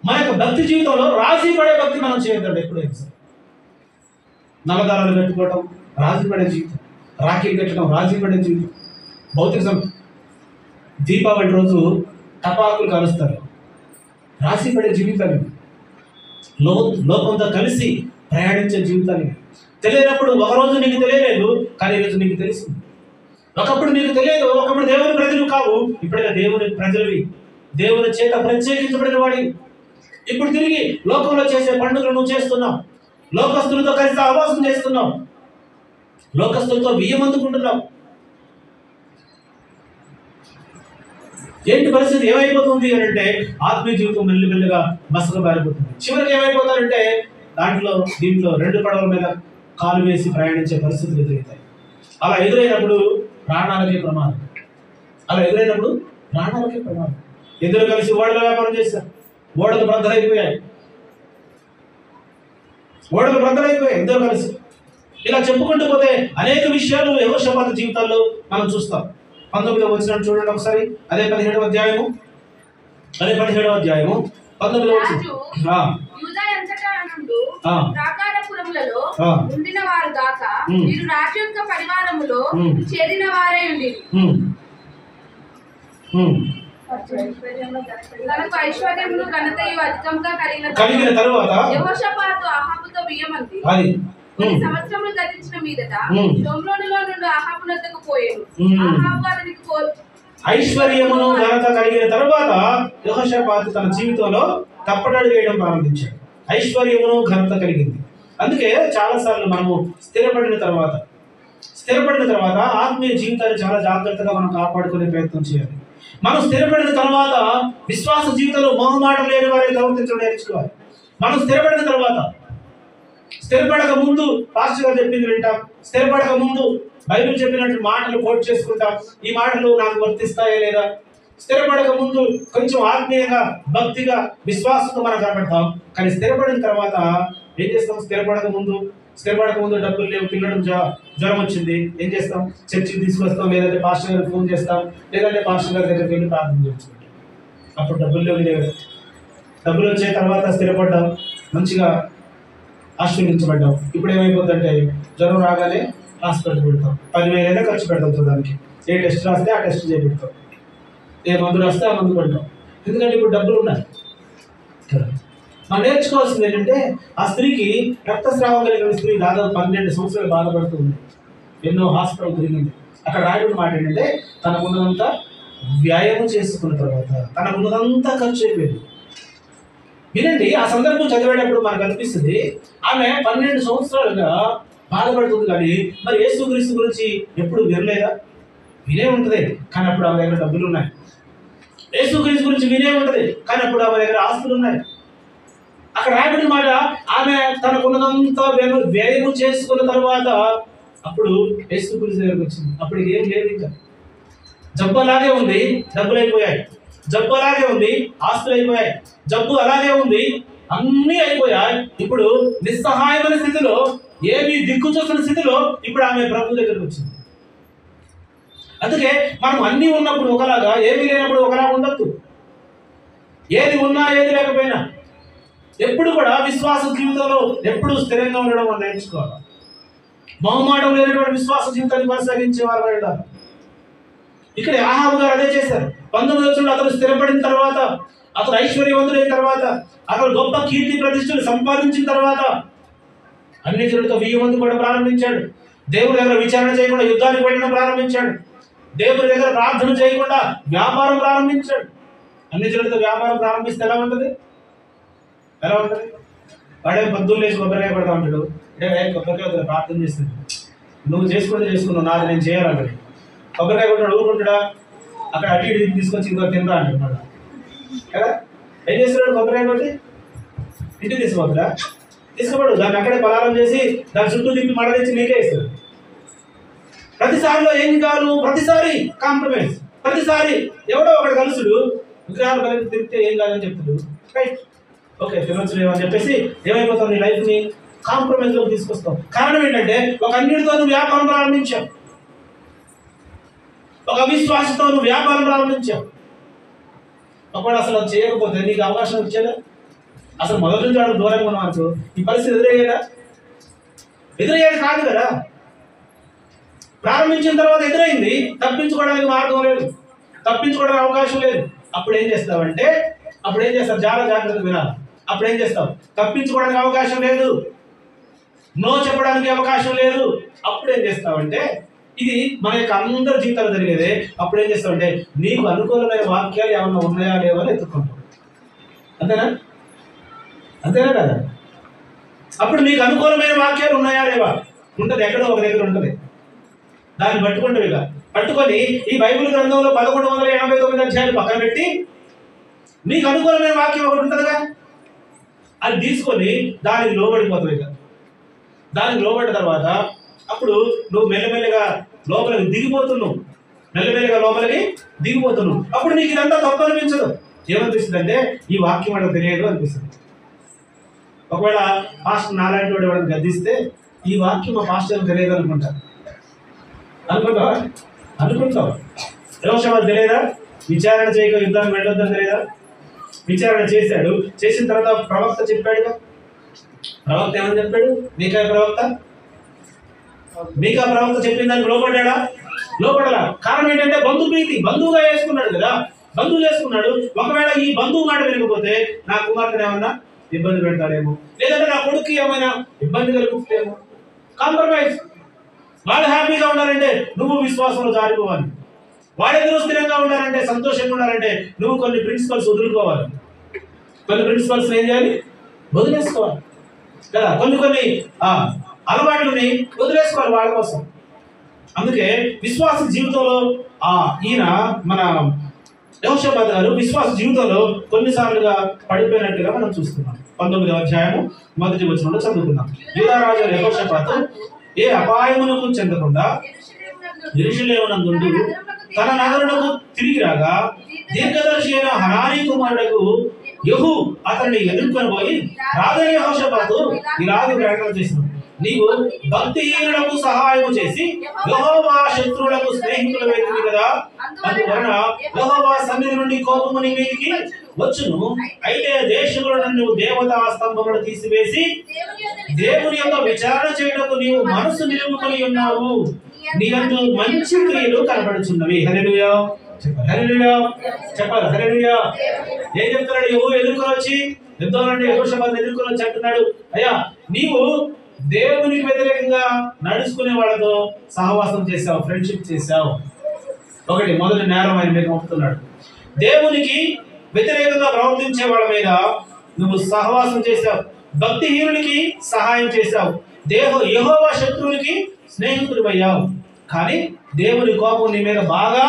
మన యొక్క భక్తి జీవితంలో రాజీ పడే భక్తి మనం చేయొద్దండి. ఎప్పుడైనా సరే నల్లదారాలు కట్టుకోవడం రాజీ పడే జీవితం, రాఖీలు కట్టడం రాజీ పడే జీవితం. భౌతిక దీపావళి రోజు టపాకులు కలుస్తారు, రాజీ పడే జీవితాన్ని, లోకంతో కలిసి ప్రయాణించే జీవితాన్ని. తెలియనప్పుడు ఒకరోజు నీకు తెలియలేదు, కానీ ఈరోజు నీకు తెలిసింది. ఒకప్పుడు నీకు తెలియదు, ఒకప్పుడు దేవుని ప్రజలు కావు, ఇప్పుడైనా దేవుని ప్రజలవి, దేవుని చేత ప్రత్యేకించబడిన వాడి. ఇప్పుడు తిరిగి లోకంలో చేసే పండుగలు నువ్వు చేస్తున్నావు, లోకస్తులతో కలిసి ఆవాసం చేస్తున్నావు, లోకస్తులతో బియ్యం అందుకుంటున్నావు. ఏంటి పరిస్థితి? ఏమైపోతుంది అని అంటే ఆత్మీయ జీవితం మెల్లిమెల్లిగా మసకబారిపోతుంది. చివరికి ఏమైపోతారంటే దీంట్లో 2 పడవల మీద కాలు వేసి ప్రయాణించే పరిస్థితులు ఎదురవుతాయి. అలా ఎదురైనప్పుడు ప్రాణాలకే ప్రమాదం. అలా ఎదురైనప్పుడు ప్రాణాలకే ప్రమాదం. ఇద్దరు కలిసి ఓడల వ్యాపారం చేశారు. ఓడలు బ్రద్దలైపోయాయి. ఇద్దరు కలిసి. ఇలా చెప్పుకుంటూ పోతే అనేక విషయాలు యెహోషాపాతు జీవితాల్లో మనం చూస్తాం. 19వ వచనం చూడండి ఒకసారి. అదే 17వ అధ్యాయము 19వ వచనం. యూదా అంతటా నుండు ప్రాకారపురములలో ఉండిన వారు దాక వీరు రాజు యొక్క పరివారములో చేరిన వారే ఉండి తనకు ఐశ్వర్యమును ఘనతయు అధికంగా కలిగిన తరువాత యెహోషాపాతు అహాబుతో బియ్యమంది. 10 సంవత్సరములు గతించిన మీదట షోమ్రోనులో నుండి అహాబు వద్దకు పోయాను. అహాబు అతనికి ఐశ్వర్యమును ఘనత కలిగిన తరువాత యెహోషాపాతు తన జీవితంలో తప్పటడుగు వేయడం ప్రారంభించాడు. ఐశ్వర్యమును ఘనత కలిగింది. అందుకే చాలాసార్లు మనము స్థిరపడిన తర్వాత ఆత్మీయ జీవితాన్ని చాలా జాగ్రత్తగా మనం కాపాడుకునే ప్రయత్నం చేయాలి. మనం స్థిరపడిన తర్వాత విశ్వాస జీవితంలో మొహమాటం లేని వారే ప్రవర్తించడం నేర్చుకోవాలి. మనం స్థిరపడిన తర్వాత, స్థిరపడక ముందు పాస్టర్ గారు చెప్పింది వింటాం. స్థిరపడక ముందు బైబిల్ చెప్పినట్టు మాటలు కోట్ చేసుకుంటాం. ఈ మాటలు నాకు వర్తిస్తాయా లేదా? స్థిరపడక ముందు కొంచెం ఆత్మీయంగా, భక్తిగా, విశ్వాసంతో మనం కనబడతాం. కానీ స్థిరపడిన తర్వాత ఏం చేస్తాం? స్థిరపడక ముందు డబ్బులు లేవు, పిల్లడం జ్వరం వచ్చింది, ఏం చేస్తాం? చర్చికి తీసుకొస్తాం, లేదంటే పాస్టర్ గారికి ఫోన్ చేస్తాం, లేదంటే పాస్టర్ గారి దగ్గరికి వెళ్ళి ప్రార్థన చేసుకుంటాం. అప్పుడు డబ్బులు లేవు. డబ్బులు వచ్చిన తర్వాత స్థిరపడ్డాం, మంచిగా ఆశీర్వదించబడ్డాం. ఇప్పుడు ఏమైపోతుందంటే జ్వరం రాగానే హాస్పిటల్ పెడతాం, 10,000 ఖర్చు పెడతాం చూడడానికి. ఏ టెస్ట్ రాస్తే ఆ టెస్ట్ చేపెడతాం, ఏ మందు రాస్తే ఆ మందు పెడతాం. ఎందుకంటే ఇప్పుడు డబ్బులు ఉన్నాయి కదా. మనం నేర్చుకోవాల్సింది ఏంటంటే, ఆ స్త్రీకి రక్తస్రావం కలిగిన స్త్రీ దాదాపు 12 సంవత్సరాలు బాధపడుతుంది. ఎన్నో హాస్పిటల్ తిరిగింది. అక్కడ రాయడం మాట ఏంటంటే, తనకున్నదంతా వ్యాయామం చేసుకున్న తర్వాత తనకున్నదంతా ఖర్చు అయిపోయింది. వినండి, ఆ సందర్భం చదివేటప్పుడు మనకు అనిపిస్తుంది ఆమె 12 సంవత్సరాలుగా బాధపడుతుంది. కానీ మరి యేసుక్రీస్తు గురించి ఎప్పుడు వినలేదా? వినే ఉంటుంది, కానీ అప్పుడు ఆమె దగ్గర డబ్బులు ఉన్నాయి. యేసుక్రీస్తు గురించి వినే ఉంటుంది, కానీ అప్పుడు ఆమె దగ్గర ఆస్తులు ఉన్నాయి. అక్కడ రాయబడిన మాట, ఆమె తనకున్నదంతా వ్యయము చేసుకున్న తర్వాత అప్పుడు యేసుక్రీస్తు దగ్గరకు వచ్చింది. అప్పుడు ఏం లేదు, ఇంకా జబ్బు అలాగే ఉంది, డబ్బులు అయిపోయాయి. జబ్బు అలాగే ఉంది, ఆస్తులు అయిపోయాయి. జబ్బు అలాగే ఉంది, అన్నీ అయిపోయాయి. ఇప్పుడు నిస్సహాయమైన స్థితిలో, ఏమి దిక్కు చూసిన స్థితిలో ఇప్పుడు ఆమె ప్రభు దగ్గరకు వచ్చింది. అందుకే మనం అన్నీ ఉన్నప్పుడు ఒకలాగా, ఏమీ లేనప్పుడు ఒకలాగా ఉండొద్దు. ఏది ఉన్నా ఏది లేకపోయినా ఎప్పుడు కూడా విశ్వాస జీవితంలో ఎప్పుడు స్థిరంగా ఉండడం మనం నేర్చుకోవాలి. మొహమాటం లేనటువంటి విశ్వాస జీవితాన్ని కొనసాగించే వారు ఉండాలి. ఇక్కడ ఆహాబు గారు అదే చేశారు. 19వ వచనంలో అతను స్థిరపడిన తర్వాత, అతను ఐశ్వర్యవంతుడైన తర్వాత, అతను గొప్ప కీర్తి ప్రతిష్టలు సంపాదించిన తర్వాత అన్ని జనులతో బియ్యమందు కూడా ప్రారంభించాడు. దేవుడి దగ్గర విచారణ చేయకుండా యుద్ధానికి వెళ్ళడం ప్రారంభించాడు. దేవుడి దగ్గర ప్రార్థన చేయకుండా వ్యాపారం ప్రారంభించాడు. అన్ని జనులతో వ్యాపారం ప్రారంభిస్తే ఎలా ఉంటుంది? వాడే పొద్దున్న లేచి కొబ్బరికాయ పడతా ఉంటాడు. అంటే కొబ్బరికాయ ప్రార్థన చేస్తుంది. నువ్వు చేసుకున్నావు, నాది నేను చేయాలంటాడు. కొబ్బరికాయ కొట్టాడు, ఊరుకుంటాడా? అక్కడ అటు ఇటు తీసుకొచ్చి ఇంకో తినరా అంటున్నాడు కదా. ఏం చేస్తున్నాడు? కొబ్బరికాయ కొట్టి ఇంటికి తీసుకోవద్దా? తీసుకోబడు. దాన్ని అక్కడే పలారం చేసి దాని చుట్టూ తిప్పి మడ తెచ్చి నీకే ఇస్తాడు. ప్రతిసారిలో ఏం కాదు, ప్రతిసారి కాంప్రమైజ్. ప్రతిసారి ఎవడో ఒకటి కలుసుడు, విగ్రహాలు కలిసి తిరిగితే ఏం కాదని చెప్తాడు. రైట్, ఓకే తినొచ్చులేమో అని చెప్పేసి ఏమైపోతావు? నీ లైఫ్ని కాంప్రమైజ్లోకి తీసుకొస్తావు. కారణం ఏంటంటే, ఒక అన్నిటితో నువ్వు వ్యాపారం ప్రారంభించావు, ఒక అవిశ్వాసంతో నువ్వు వ్యాపారం ప్రారంభించావు. ఒకవేళ అసలు అది చేయకపోతే నీకు అవకాశం ఇచ్చేదా? అసలు మొదటి నుంచి వాడు దూరంగా ఉన్నావు, ఈ పరిస్థితి ఎదురయ్యేది కాదు కదా. ప్రారంభించిన తర్వాత ఎదురైంది, తప్పించుకోవడానికి మార్గం లేదు, తప్పించుకోవడానికి అవకాశం లేదు. అప్పుడు ఏం చేస్తావు? చాలా జాగ్రత్తగా వినాలి. అప్పుడు ఏం చేస్తావు? తప్పించుకోవడానికి అవకాశం లేదు, నో చెప్పడానికి అవకాశం లేదు. అప్పుడు ఏం చేస్తావంటే, ఇది మన యొక్క అందరి జీవితాలు జరిగేదే. అప్పుడు ఏం చేస్తావంటే, నీకు అనుకూలమైన వాక్యాలు ఏమన్నా ఉన్నాయా లేవో అని ఎత్తుకుంటావు. అంతేనా కదా? అప్పుడు నీకు అనుకూలమైన వాక్యాలు ఉన్నాయా లేవా? ఉంటుంది, ఎక్కడో ఒక దగ్గర ఉంటుంది. దాన్ని పట్టుకుంటావు. ఇక పట్టుకొని ఈ బైబిల్ గ్రంథంలో 1189 అధ్యాయాలు పక్కన పెట్టి, నీకు అనుకూలమైన వాక్యం ఒకటి ఉంటుందిగా, అది తీసుకొని దానికి లోబడిపోతావు. ఇక దానికి లోబడిన తర్వాత అప్పుడు నువ్వు మెల్లమెల్లగా లోపలికి దిగిపోతున్నావు, మెల్లమెల్లగా లోపలికి దిగిపోతున్నావు. అప్పుడు నీకు ఇదంతా తప్పు అనిపించదు. ఏమనిపిస్తుంది అంటే ఈ వాక్యం వాడికి తెలియదు అనిపిస్తుంది. ఒకవేళ పాస్టర్ నారాయణ వాడు ఎవరైనా గద్దిస్తే ఈ వాక్యం మా పాస్టర్ తెలియదు అనుకుంటావు. యెహోషాపాతు తెలియదా? విచారణ చేయక యుద్ధానికి వెళ్ళొద్దని తెలియదా? విచారణ చేశాడు. చేసిన తర్వాత ప్రవక్త చెప్పాడు. ప్రవక్త ఏమని చెప్పాడు? మీకా ప్రవక్త చెప్పిన దానికి లోపడ్డా? లోపడలా. కారణం ఏంటంటే బంధుప్రీతి. బంధువుగా వేసుకున్నాడు కదా, బంధువు చేసుకున్నాడు. ఒకవేళ ఈ బంధువు మాట వినకపోతే నా కుమార్తెను ఏమన్నా ఇబ్బంది పెడతాడేమో, లేదంటే నా కొడుకు ఏమైనా ఇబ్బంది కలుగుతుందేమో. కాంప్రమైజ్. వాళ్ళు హ్యాపీగా ఉండాలంటే నువ్వు విశ్వాసంలో జారిపోవాలి. వాళ్ళెందరూ స్థిరంగా ఉండాలంటే, సంతోషంగా ఉండాలంటే నువ్వు కొన్ని ప్రిన్సిపల్స్ వదులుకోవాలి. కొన్ని ప్రిన్సిపల్స్ ఏం చేయాలి? వదిలేసుకోవాలి కదా. కొన్ని అలవాట్లని వదిలేసుకోవాలి వాళ్ళ కోసం. అందుకే విశ్వాస జీవితంలో ఈయన మన యెహోషాపాతు గారు విశ్వాస జీవితంలో కొన్నిసార్లుగా పడిపోయినట్టుగా మనం చూస్తున్నాం. 19వ అధ్యాయము 1వ వచనంలో చదువుకున్నాం. యూదా రాజు యెహోషాపాతు ఏ అపాయమునకు చెందకుండా యెరూషలేమునందు తన నగరునకు తిరిగి రాగా దీర్ఘదర్శి అయిన హనానీ కుమారుడకు యెహూ అతన్ని ఎదుర్కొని పోయి, రాజైన యెహోషాపాతు ఇలాగ ప్రకటన చేసినాడు, నీవు భక్తిహీనులకు సహాయము చేసి యెహోవా శత్రువులకు స్నేహితులు వేదివి కదా. అందువలన యెహోవా సన్నిధి నుండి కోపము నీ మీదికి వచ్చును. అయితే దేశంలో నన్ను దేవతా స్తంభములను తీసివేసి దేవుని యొక్క విచారణ చేయటకు నీవు మనసు నిలుపుకొని ఉన్నావు. నీ యందు మంచి క్రియలు కనబడుచున్నవి. హల్లెలూయా చెప్పాలి. హల్లెలూయా. ఏం చెప్తున్నాడు? యెహూ ఎదుర్కొని వచ్చి యుద్ధంలో యెహోషాపాతు ఎదుర్కొని వచ్చి అంటున్నాడు, అయ్యా నీవు దేవునికి వ్యతిరేకంగా నడుచుకునే వాళ్ళతో సహవాసం చేశావు, ఫ్రెండ్షిప్ చేశావు. మొదటి నేరం ఆయన మీద మోపుతున్నాడు. దేవునికి వ్యతిరేకంగా ప్రవర్తించే వాళ్ళ మీద నువ్వు సహవాసం చేశావు, భక్తిహీనునికి సహాయం చేశావు, యెహోవా శత్రువునికి స్నేహితుడు అయ్యావు. కానీ దేవుని కోపం నీ మీద బాగా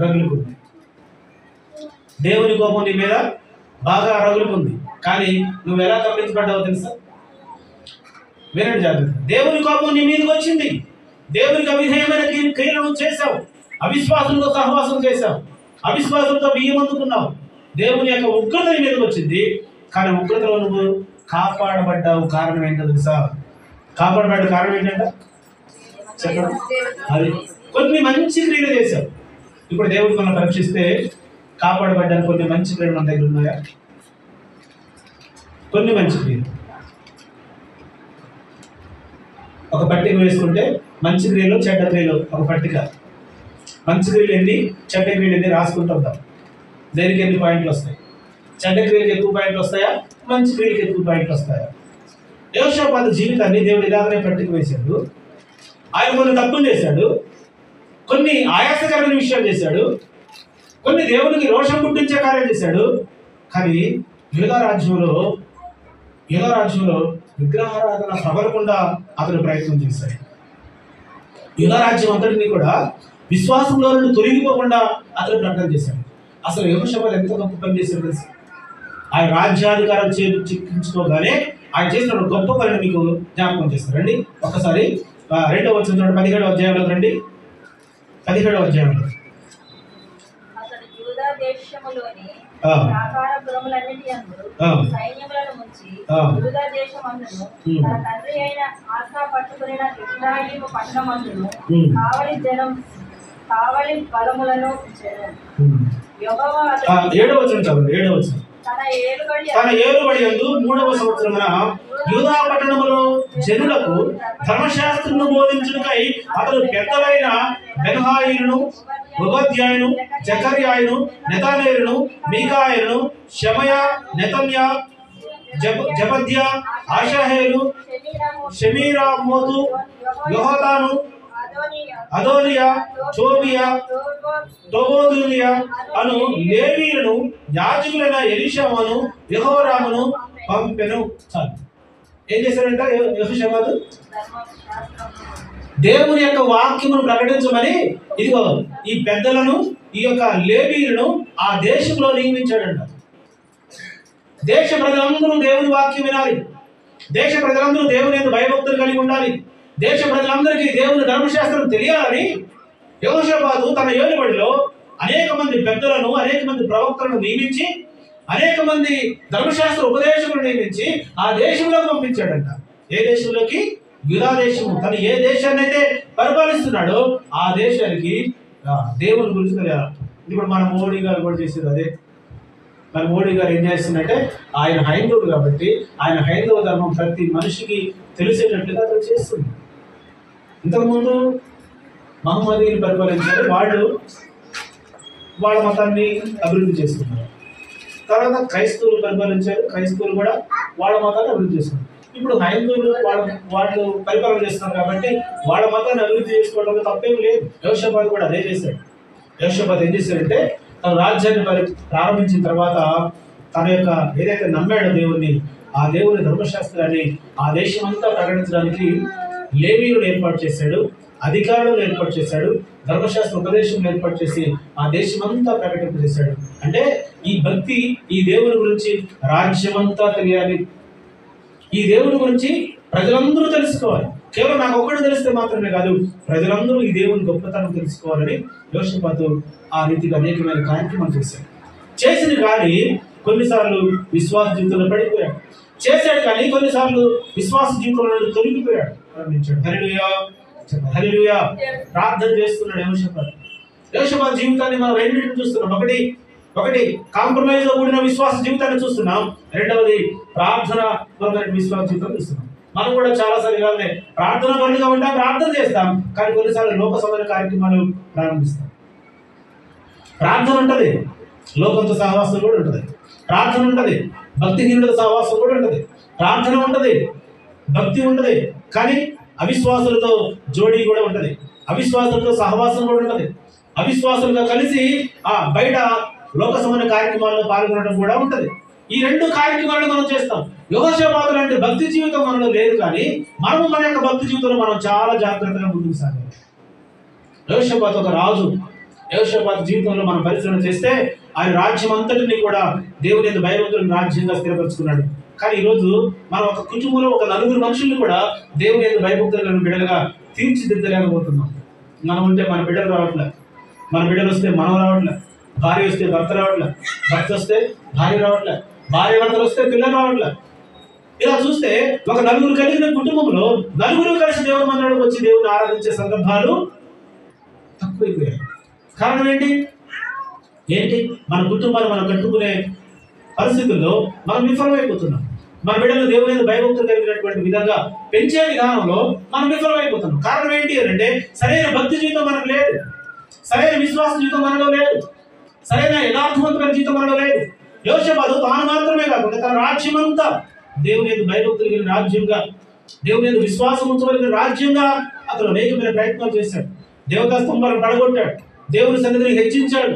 రగులుకుంది. దేవుని కోపం నీ మీద బాగా రగులుకుంది. కానీ నువ్వు ఎలా తప్పించబడ్డావు తెలుసా? వినండి జాగ్రత్త. దేవుని కోపం నీ మీదకి వచ్చింది. దేవునికి అవిధేయమైన క్రియలను చేశావు, అవిశ్వాసంతో సహవాసం చేశావు, అవిశ్వాసంతో బియ్యం అందుకున్నావు. దేవుని యొక్క ఉగ్రత నీ మీదకి వచ్చింది. కానీ ఉగ్రతలో నువ్వు కాపాడబడ్డావు. కారణం ఏంటో తెలుసా? కాపాడబడ్డ కారణం ఏంటంట చెప్పండి. అది కొన్ని మంచి క్రియలు చేశావు. ఇప్పుడు దేవుడు మనం పరీక్షిస్తే కాపాడబడ్డానికి కొన్ని మంచి క్రియలు మన దగ్గర ఉన్నాయా? కొన్ని మంచి క్రియలు ఒక పట్టిక వేసుకుంటే మంచి క్రియలు చెడ్డ క్రియలు ఒక పట్టిక. మంచి క్రియలు ఎన్ని, చెడ్డ క్రియలు ఎన్ని రాసుకుంటూ ఉంటాం. దేనికి ఎన్ని పాయింట్లు వస్తాయి? చెడ్డ క్రియలకు ఎక్కువ పాయింట్లు వస్తాయా, మంచి క్రియలకు ఎక్కువ పాయింట్లు వస్తాయా? యెహోషాపాతు జీవితాన్ని దేవుడు ఇలాగనే పట్టిక వేశాడు. ఆయన కొన్ని తప్పులు చేశాడు, కొన్ని ఆయాసకరమైన విషయాలు చేశాడు, కొన్ని దేవునికి రోషం పుట్టించే కార్యం చేశాడు. కానీ యూదా రాజ్యంలో విగ్రహారాధన ప్రబలకుండా అతను ప్రయత్నం చేశాడు. యూదా రాజ్యం అంతటిని కూడా విశ్వాసంలో నుండి తొలగిపోకుండా అతను ప్రకటన చేశాడు. అసలు యెహోషాపాతు ఎంత గొప్ప పని చేశాడు తెలుసు? ఆయన రాజ్యాధికారం చిక్కించుకోగానే ఆయన చేసిన గొప్ప పనిని మీకు జ్ఞాపకం చేస్తారండి. ఒకసారి 2వ వచనం 17వ అధ్యాయంలో రండి. 17వ అధ్యాయంలో దేశములోని ప్రాకారపురములన్నిటి యందు సైన్యములను ముంచి యూదా దేశమందును తన తండ్రి అయిన ఆసా పట్టుకుని ఎఫ్రాయిము పట్టణమందును కావలి బలములను ఉంచెను. యెహోవా 7వ వచనం చదవండి. 7వ వచనం. తన ఏలుబడి యందు 3వ సంవత్సరమున యూదా పట్టణములో జనులకు ధర్మశాస్త్రమును బోధించుటకై అతడు పెద్దలైన బెన్హాయిను, ఓబద్యాయును, జకర్యాయును, నెతనేలును, మీకాయలను, షమయా, నెతన్యా, జబద్యా, ఆషాహేలు, షమీరామోతు, యోహతాను, అదోనియా, చోబియా, టోబోదునియా అను లేవీయులను యాజకులైన ఎలీషామాను, యెహోరామును పంపెను. ఏం చేశాడంట యెహోషాపాతు? దేవుని యొక్క వాక్యమును ప్రకటించమని ఇదిగో ఈ పెద్దలను, ఈ యొక్క లేవీయులను ఆ దేశంలో నియమించాడంట. దేశ ప్రజలందరూ దేవుని వాక్యం వినాలి. దేశ ప్రజలందరూ దేవుని యొక్క భయభక్తులు కలిగి ఉండాలి. దేశ ప్రజలందరికీ దేవుని ధర్మశాస్త్రం తెలియాలని యెహోషాపాతు తన ఏలుబడిలో అనేక మంది పెద్దలను, అనేక మంది ప్రవక్తలను నియమించి, అనేక మంది ధర్మశాస్త్ర ఉపదేశకులను నియమించి ఆ దేశంలోకి పంపించాడంట. ఏ దేశంలోకి? యూదా దేశము. తను ఏ దేశాన్ని అయితే పరిపాలిస్తున్నాడో ఆ దేశానికి దేవుని గురించి తెలియాలి. ఇప్పుడు మన మోడీ గారు కూడా చేసేది అదే. మన మోడీ గారు ఏం చేస్తుందంటే, ఆయన హైందవుడు కాబట్టి ఆయన హైందవ ధర్మం ప్రతి మనిషికి తెలిసేటట్లుగా అతను చేస్తుంది. ఇంతకుముందు మహమ్మదీని పరిపాలించారు, వాళ్ళు వాళ్ళ మతాన్ని అభివృద్ధి చేస్తున్నారు. తర్వాత క్రైస్తవులు పరిపాలించారు, క్రైస్తవులు కూడా వాళ్ళ మతాన్ని అభివృద్ధి చేస్తున్నారు. ఇప్పుడు హైందువులు వాళ్ళు పరిపాలన చేస్తున్నారు కాబట్టి వాళ్ళ మతాన్ని అభివృద్ధి చేసుకోవడంలో తప్పేం లేదు. యెహోషాపాతు కూడా అదే చేశాడు. యెహోషాపాతు ఏం చేశాడంటే, తన రాజ్యాన్ని ప్రారంభించిన తర్వాత తన యొక్క ఏదైతే నమ్మాడో దేవుణ్ణి, ఆ దేవుని ధర్మశాస్త్రాన్ని ఆ దేశం అంతా ప్రకటించడానికి లేవీయులను ఏర్పాటు చేశాడు, అధికారులను ఏర్పాటు చేశాడు, ధర్మశాస్త్ర ఉపదేశం ఏర్పాటు చేసి ఆ దేశమంతా ప్రకటింపజేశాడు. అంటే ఈ భక్తి, ఈ దేవుని గురించి రాజ్యమంతా తెలియాలి, ఈ దేవుని గురించి ప్రజలందరూ తెలుసుకోవాలి. కేవలం నాకు ఒక్కడు తెలిస్తే మాత్రమే కాదు, ప్రజలందరూ ఈ దేవుని గొప్పతనం తెలుసుకోవాలని యెహోషాపాతు ఆ రీతిగా అనేకమైన కార్యక్రమాలు చేశాడు. చేసింది కానీ కొన్నిసార్లు విశ్వాస జీవితంలో పడిపోయాడు, చేశాడు కానీ కొన్నిసార్లు విశ్వాస జీవితంలో తొలగిపోయాడు, ప్రారంభించాడు. హల్లెలూయా, హల్లెలూయా. ప్రార్థన చేస్తున్నాడు యెహోషాపాతు. యెహోషాపాతు జీవితాన్ని మనం రెండింటిని చూస్తున్నాం. ఒకటి కాంప్రమైజ్ లో కూడిన విశ్వాస జీవితాన్ని చూస్తున్నాం, రెండవది ప్రార్థన పరమైన విశ్వాస జీవితాన్ని చూస్తున్నాం. మనం కూడా చాలాసార్లు ఇలానే ప్రార్థన పరులుగా ఉంటాం, ప్రార్థన చేస్తాం, కానీ కొన్నిసార్లు లోక సంబంధ కార్యక్రమాలు ప్రారంభిస్తాం. ప్రార్థన ఉంటుంది, లోకంతో సహవాసం కూడా ఉంటుంది. ప్రార్థన ఉంటుంది, భక్తిహీనుల సహవాసం కూడా ఉంటుంది. ప్రార్థన ఉంటుంది, భక్తి ఉంటుంది, కానీ అవిశ్వాసులతో జోడీ కూడా ఉంటుంది, అవిశ్వాసులతో సహవాసం కూడా ఉంటుంది, అవిశ్వాసులతో కలిసి బయట లోక సంబంధ కార్యక్రమాల్లో పాల్గొనడం కూడా ఉంటుంది. ఈ రెండు కార్యక్రమాలను మనం చేస్తాం. యెహోషాపాతు లాంటి భక్తి జీవితం మనలో లేదు, కానీ మనము మన యొక్క భక్తి జీవితంలో మనం చాలా జాగ్రత్తగా ముందుకు సాగాలి. యెహోషాపాతు ఒక రాజు. యెహోషాపాతు జీవితంలో మనం పరిశీలన చేస్తే ఆయన రాజ్యం అంతటిని కూడా దేవుని యందు భయభక్తులను రాజ్యంగా స్థిరపరుచుకున్నాడు. కానీ ఈరోజు మనం ఒక కుటుంబంలో ఒక నలుగురు మనుషుల్ని కూడా దేవుని యందు భయభక్తులను బిడ్డలుగా తీర్చిదిద్దలేకపోతున్నాం. మనం ఉంటే మన బిడ్డలు రావట్లే, మన బిడ్డలు వస్తే మనం రావట్లే, భార్య వస్తే భర్త రావట్లే, భర్త వస్తే భార్య రావట్లే, భార్య భర్తలు వస్తే పిల్లలు రావట్లే. ఇలా చూస్తే ఒక నలుగురు కలిగిన కుటుంబంలో నలుగురు కలిసి దేవుని మందిరానికి వచ్చి దేవుని ఆరాధించే సందర్భాలు తక్కువైపోయాయి. కారణం ఏంటి? మన కుటుంబాన్ని మనం కట్టుకునే పరిస్థితుల్లో మనం విఫలమైపోతున్నాం. మన బిడ్డలు దేవుని యందు భయభక్తులు కలిగినటువంటి విధంగా పెంచే విధానంలో మనం విఫలమైపోతున్నాం. కారణం ఏంటి అంటే సరైన భక్తి జీవితం మనకు లేదు, సరైన విశ్వాస జీవితం మనలో లేదు, సరైన యథార్థవంతమైన జీవితం మనలో లేదు. యెహోషాపాతు తాను మాత్రమే కాకుండా తన రాజ్యం అంతా దేవుని యందు భయభక్తులు కలిగిన రాజ్యంగా, దేవుని యందు విశ్వాసం ఉంచవలసిన రాజ్యంగా అతను అనేకమైన ప్రయత్నాలు చేశాడు. దేవతా స్తంభాలను పడగొట్టాడు, దేవుని సన్నిధిని హెచ్చించాడు,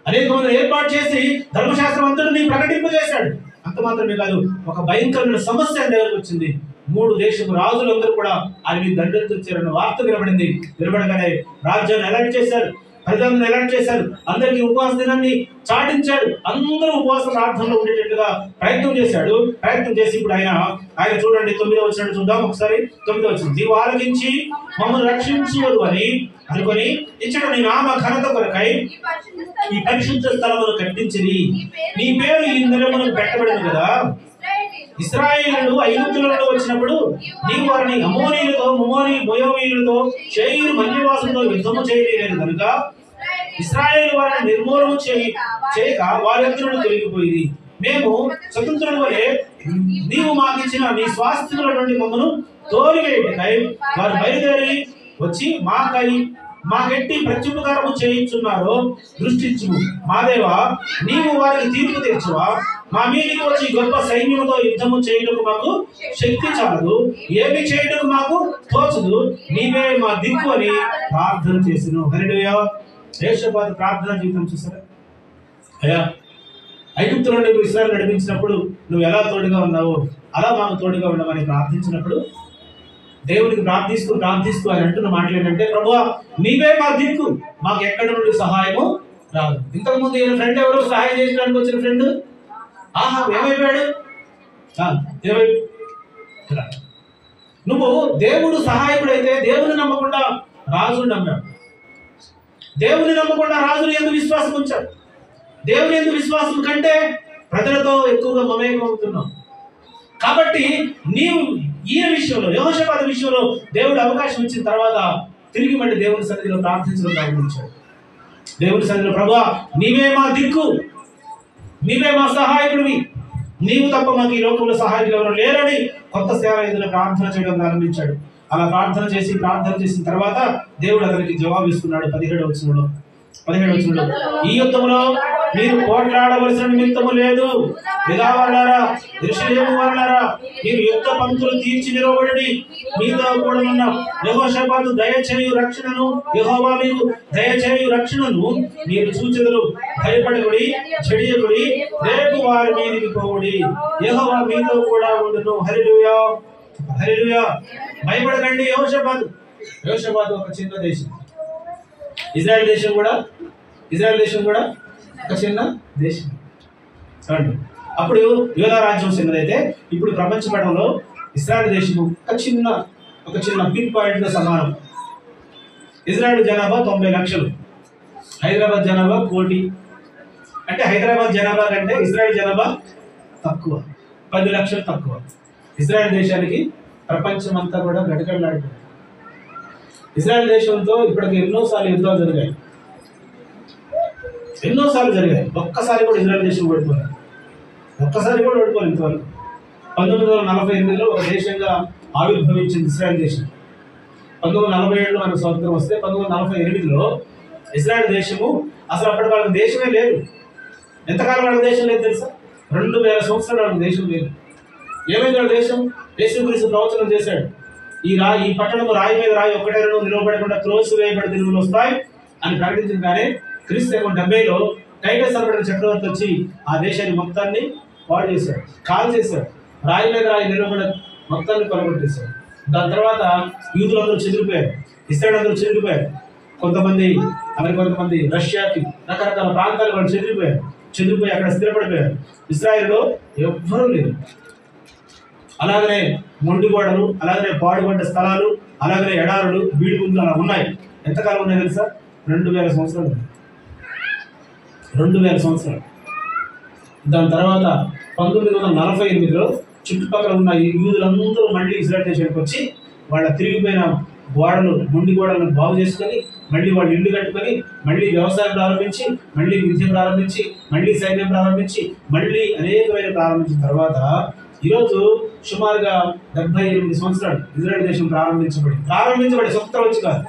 అనేక మందిని ఏర్పాటు చేసి ధర్మశాస్త్రం అంతటిని ప్రకటింపజేశాడు. అంత మాత్రమే కాదు, ఒక భయంకరమైన సమస్య ఆయన దగ్గరకు వచ్చింది. 3 దేశపు రాజులందరూ కూడా ఆయన దండెత్తి వచ్చారన్న వార్త వినబడింది. వినబడగానే రాజ్యాన్ని అలర్ట్ చేశారు, ప్రజలను అలర్ట్ చేశారు, అందరికీ ఉపవాస దినాన్ని చాటించాడు. అందరూ ఉపవాస ప్రార్థనలో ఉండేటట్టుగా ప్రయత్నం చేసి ఇప్పుడు ఆయన చూడండి 9వ వచనం చూద్దాం ఒకసారి. 9వ వచనం, నీవు ఆలకించి మమ్మల్ని రక్షించువదు అని అనుకొని ఇచ్చట నీ నామ ఘనత కొరకై ఈ పరిశుద్ధ స్థలమును కట్టించిరి, నీ పేరు ఈ నిలయమునకు పెట్టబడింది కదా. ఇశ్రాయేలీయులు ఐగుప్తులలో వచ్చినప్పుడు నీవు వారిని అమోనీయులతో, మోయాబీయులతో, షేయరు మన్యవాసులతో యుద్ధము చేయలేదు కనుక ఇశ్రాయేలు వారిని నిర్మూలన చేయక వారిద్దరూ తొలగిపోయింది. మేము స్వతంత్రుల వలె నీవు మాకిచ్చిన నీ స్వాస్థ్యముల నుండి మమ్మను తోలివేయుటకై వారు బయలుదేరి వచ్చి మాకెట్టి ప్రత్యుపకారము చేయించున్నారో దృష్టించుము. మా దేవా, నీవు వారికి తీర్పు తెచ్చువా? మా మీదికి వచ్చి గొప్ప సైన్యముతో యుద్ధము చేయుటకు మాకు శక్తి చాలదు, ఏమి చేయుటకు మాకు తోచదు, నీవే మా దిక్కు అని ప్రార్థన చేసిను. హల్లెలూయా. యెహోషాపాతు ప్రార్థన జీవితం చూసారా? అయ్యా, ఐగుప్తులో నువ్వు ఇశ్రాయేలు నడిపించినప్పుడు నువ్వు ఎలా తోడుగా ఉన్నావో అలా మాకు తోడుగా ఉండమని ప్రార్థించినప్పుడు దేవునికి ప్రార్థిస్తూ ఆయన అంటున్న మాటలు ఏంటంటే, ప్రభువా నీవే మా దిక్కు, మాకు ఎక్కడి నుండి సహాయము రాదు. ఇంతకుముందు ఈయన ఫ్రెండ్ ఎవరో సహాయం చేయడానికి వచ్చిన ఫ్రెండ్ ఏమైపోయాడు? నువ్వు దేవుడు సహాయకుడైతే దేవుని నమ్మకుండా రాజుని నమ్మావు. దేవుని నమ్మకుండా రాజులు ఎందుకు విశ్వాసం ఉంచారు? దేవుని ఎందుకు విశ్వాసం కంటే ప్రజలతో ఎక్కువగా మమేకం అవుతున్నాం. కాబట్టి నీవు ఈ విషయంలో, యెహోషాపాతు విషయంలో దేవుడు అవకాశం ఇచ్చిన తర్వాత తిరిగి మళ్ళీ దేవుని సన్నిధిలో ప్రార్థించడం ప్రారంభించాడు. దేవుని సన్నిధిలో, ప్రభువా నీవే మా దిక్కు, నీవే మా సహాయకుడివి, నీవు తప్ప మాకు ఈ లోకంలో సహాయకులు ఎవరు లేరని కొత్త సేవ ఎదురు ప్రార్థన చేయడం ప్రారంభించాడు. అలా ప్రార్థన చేసిన తర్వాత దేవుడు అతనికి జవాబు ఇస్తున్నాడు. 17వ వచనంలో ఈ యుద్ధంలో మీరు పోట్లాడవలసిన నిమిత్తము లేదు, యూదావారులారా, యెరూషలేము వారులారా, మీరు యుద్ధ పంక్తులు తీర్చి నిలబడి మీతో కూడా ఉన్న యెహోషాపాతు దయచేయు రక్షణను, యెహోవా మీకు దయచేయు రక్షణను మీరు చూచెదరు. భయపడకుడి, చెడియకుడి, రేపు వారి మీదికి పోవుడి, యెహోవా మీతో కూడా ఉండును. హల్లెలూయా, హల్లెలూయా. భయపడకండి. యెహోషాపాతు ఒక చిన్న దేశం, ఇజ్రాయెల్ దేశం కూడా ఒక చిన్న దేశం. చూడండి, అప్పుడు యూదా రాజ్యం చిన్నదైతే ఇప్పుడు ప్రపంచ పటంలో ఇజ్రాయెల్ దేశము ఒక చిన్న పిన్ పాయింట్ తో సమానం. ఇజ్రాయెల్ జనాభా 90 లక్షలు, హైదరాబాద్ జనాభా 1 కోటి. అంటే హైదరాబాద్ జనాభా కంటే ఇజ్రాయెల్ జనాభా తక్కువ, 10 లక్షలు తక్కువ. ఇజ్రాయెల్ దేశానికి ప్రపంచం అంతా కూడా గడగడలాడుతుంది. ఇజ్రాయెల్ దేశంతో ఇప్పటికి ఎన్నోసార్లు యుద్ధాలు జరిగాయి. ఒక్కసారి కూడా ఇజ్రాయెల్ దేశం ఓడిపోలేదు. ఇంతవరకు 1948లో ఒక దేశంగా ఆవిర్భవించింది ఇజ్రాయెల్ దేశం. 1947లో మనకు స్వాతంత్రం వస్తే 1948లో ఇజ్రాయెల్ దేశము అసలు అప్పటి వాళ్ళకి దేశమే లేదు. ఎంతకాలం వాళ్ళకి దేశం లేదు తెలుసా? 2000 సంవత్సరాలు వాళ్ళకి దేశం లేదు. ఏమైంది వాళ్ళ దేశం? యేసుక్రీస్తు ప్రవచనం చేశాడు. ఈ పట్టణము రాయి మీద రాయి ఒకటే నిలవబడకుండా త్రోసివేయబడి దినములు వస్తాయి అని ప్రకటించగానే క్రీస్తు 70లో టైటస్ అనబడిన చక్రవర్తి వచ్చి ఆ దేశాన్ని మొత్తాన్ని పాడు చేశాడు, కాల్ చేశాడు. రాయి మీద రాయి నిలవబడి మొత్తాన్ని కొలగొట్టేశాడు. దాని తర్వాత యూదులందరూ చెదిరిపోయారు, ఇస్రాయేల్ అందరూ చెదిరిపోయారు. కొంతమంది రష్యాకి, రకరకాల ప్రాంతాలు వాళ్ళు చెదిరిపోయి అక్కడ స్థిరపడిపోయారు. ఇజ్రాయెల్లో ఎవ్వరూ లేరు. అలాగనే మొండి గోడలు, అలాగనే పాడుపడ్డ స్థలాలు, అలాగనే ఎడారులు, బీడుగుండ్లు అలా ఉన్నాయి. ఎంతకాలం ఉన్నాయి తెలుసా? 2000 సంవత్సరాలు. 2000 సంవత్సరాలు. దాని తర్వాత 1948లో చుట్టుపక్కల ఉన్న ఈ యూదులందరూ మళ్ళీ ఇజ్రాయెల్ దేశానికి వచ్చి వాళ్ళ తిరిగిపోయిన గోడలు, మొండి గోడలను బాగు చేసుకొని మళ్ళీ వాళ్ళు ఇల్లు కట్టుకొని మళ్ళీ వ్యవసాయం ప్రారంభించి, మళ్ళీ విద్య ప్రారంభించి, మళ్ళీ సైన్యం ప్రారంభించి, మళ్ళీ అనేకమైన ప్రారంభించిన తర్వాత ఈరోజు సుమారుగా 78 సంవత్సరాలు ఇజ్రాయెల్ దేశం ప్రారంభించబడి స్వతంత్రం వచ్చి కాదు,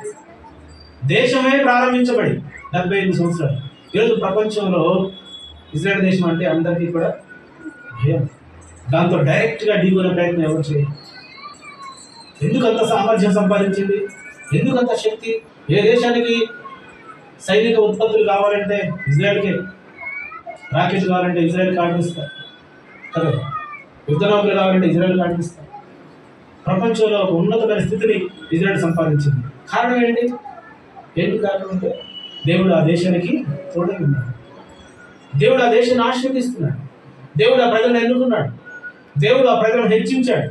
దేశమే ప్రారంభించబడి 78 సంవత్సరాలు. ఈరోజు ప్రపంచంలో ఇజ్రాయెల్ దేశం అంటే అందరికీ కూడా భయం. దాంతో డైరెక్ట్గా ఢీకొనే ప్రయత్నం ఎవరు చేయరు. ఎందుకంత సామర్థ్యం సంపాదించింది? ఎందుకంత శక్తి? ఏ దేశానికి సైనిక ఉత్పత్తులు కావాలంటే ఇజ్రాయెల్కే, రాకెట్లు కావాలంటే ఇజ్రాయెల్ ఆడిస్తారు కదా, యుద్ధ నౌకలు కావాలంటే ఇజ్రాయెల్ ఆడిస్తారు. ప్రపంచంలో ఒక ఉన్నతమైన స్థితిని ఇజ్రాయెల్ సంపాదించింది. కారణం ఏంటి? కారణం అంటే దేవుడు ఆ దేశానికి తోడై ఉన్నాడు. దేవుడు ఆ దేశాన్ని ఆశీర్వదిస్తున్నాడు. దేవుడు ఆ ప్రజలను ఎన్నుకున్నాడు. దేవుడు ఆ ప్రజలను హెచ్చించాడు.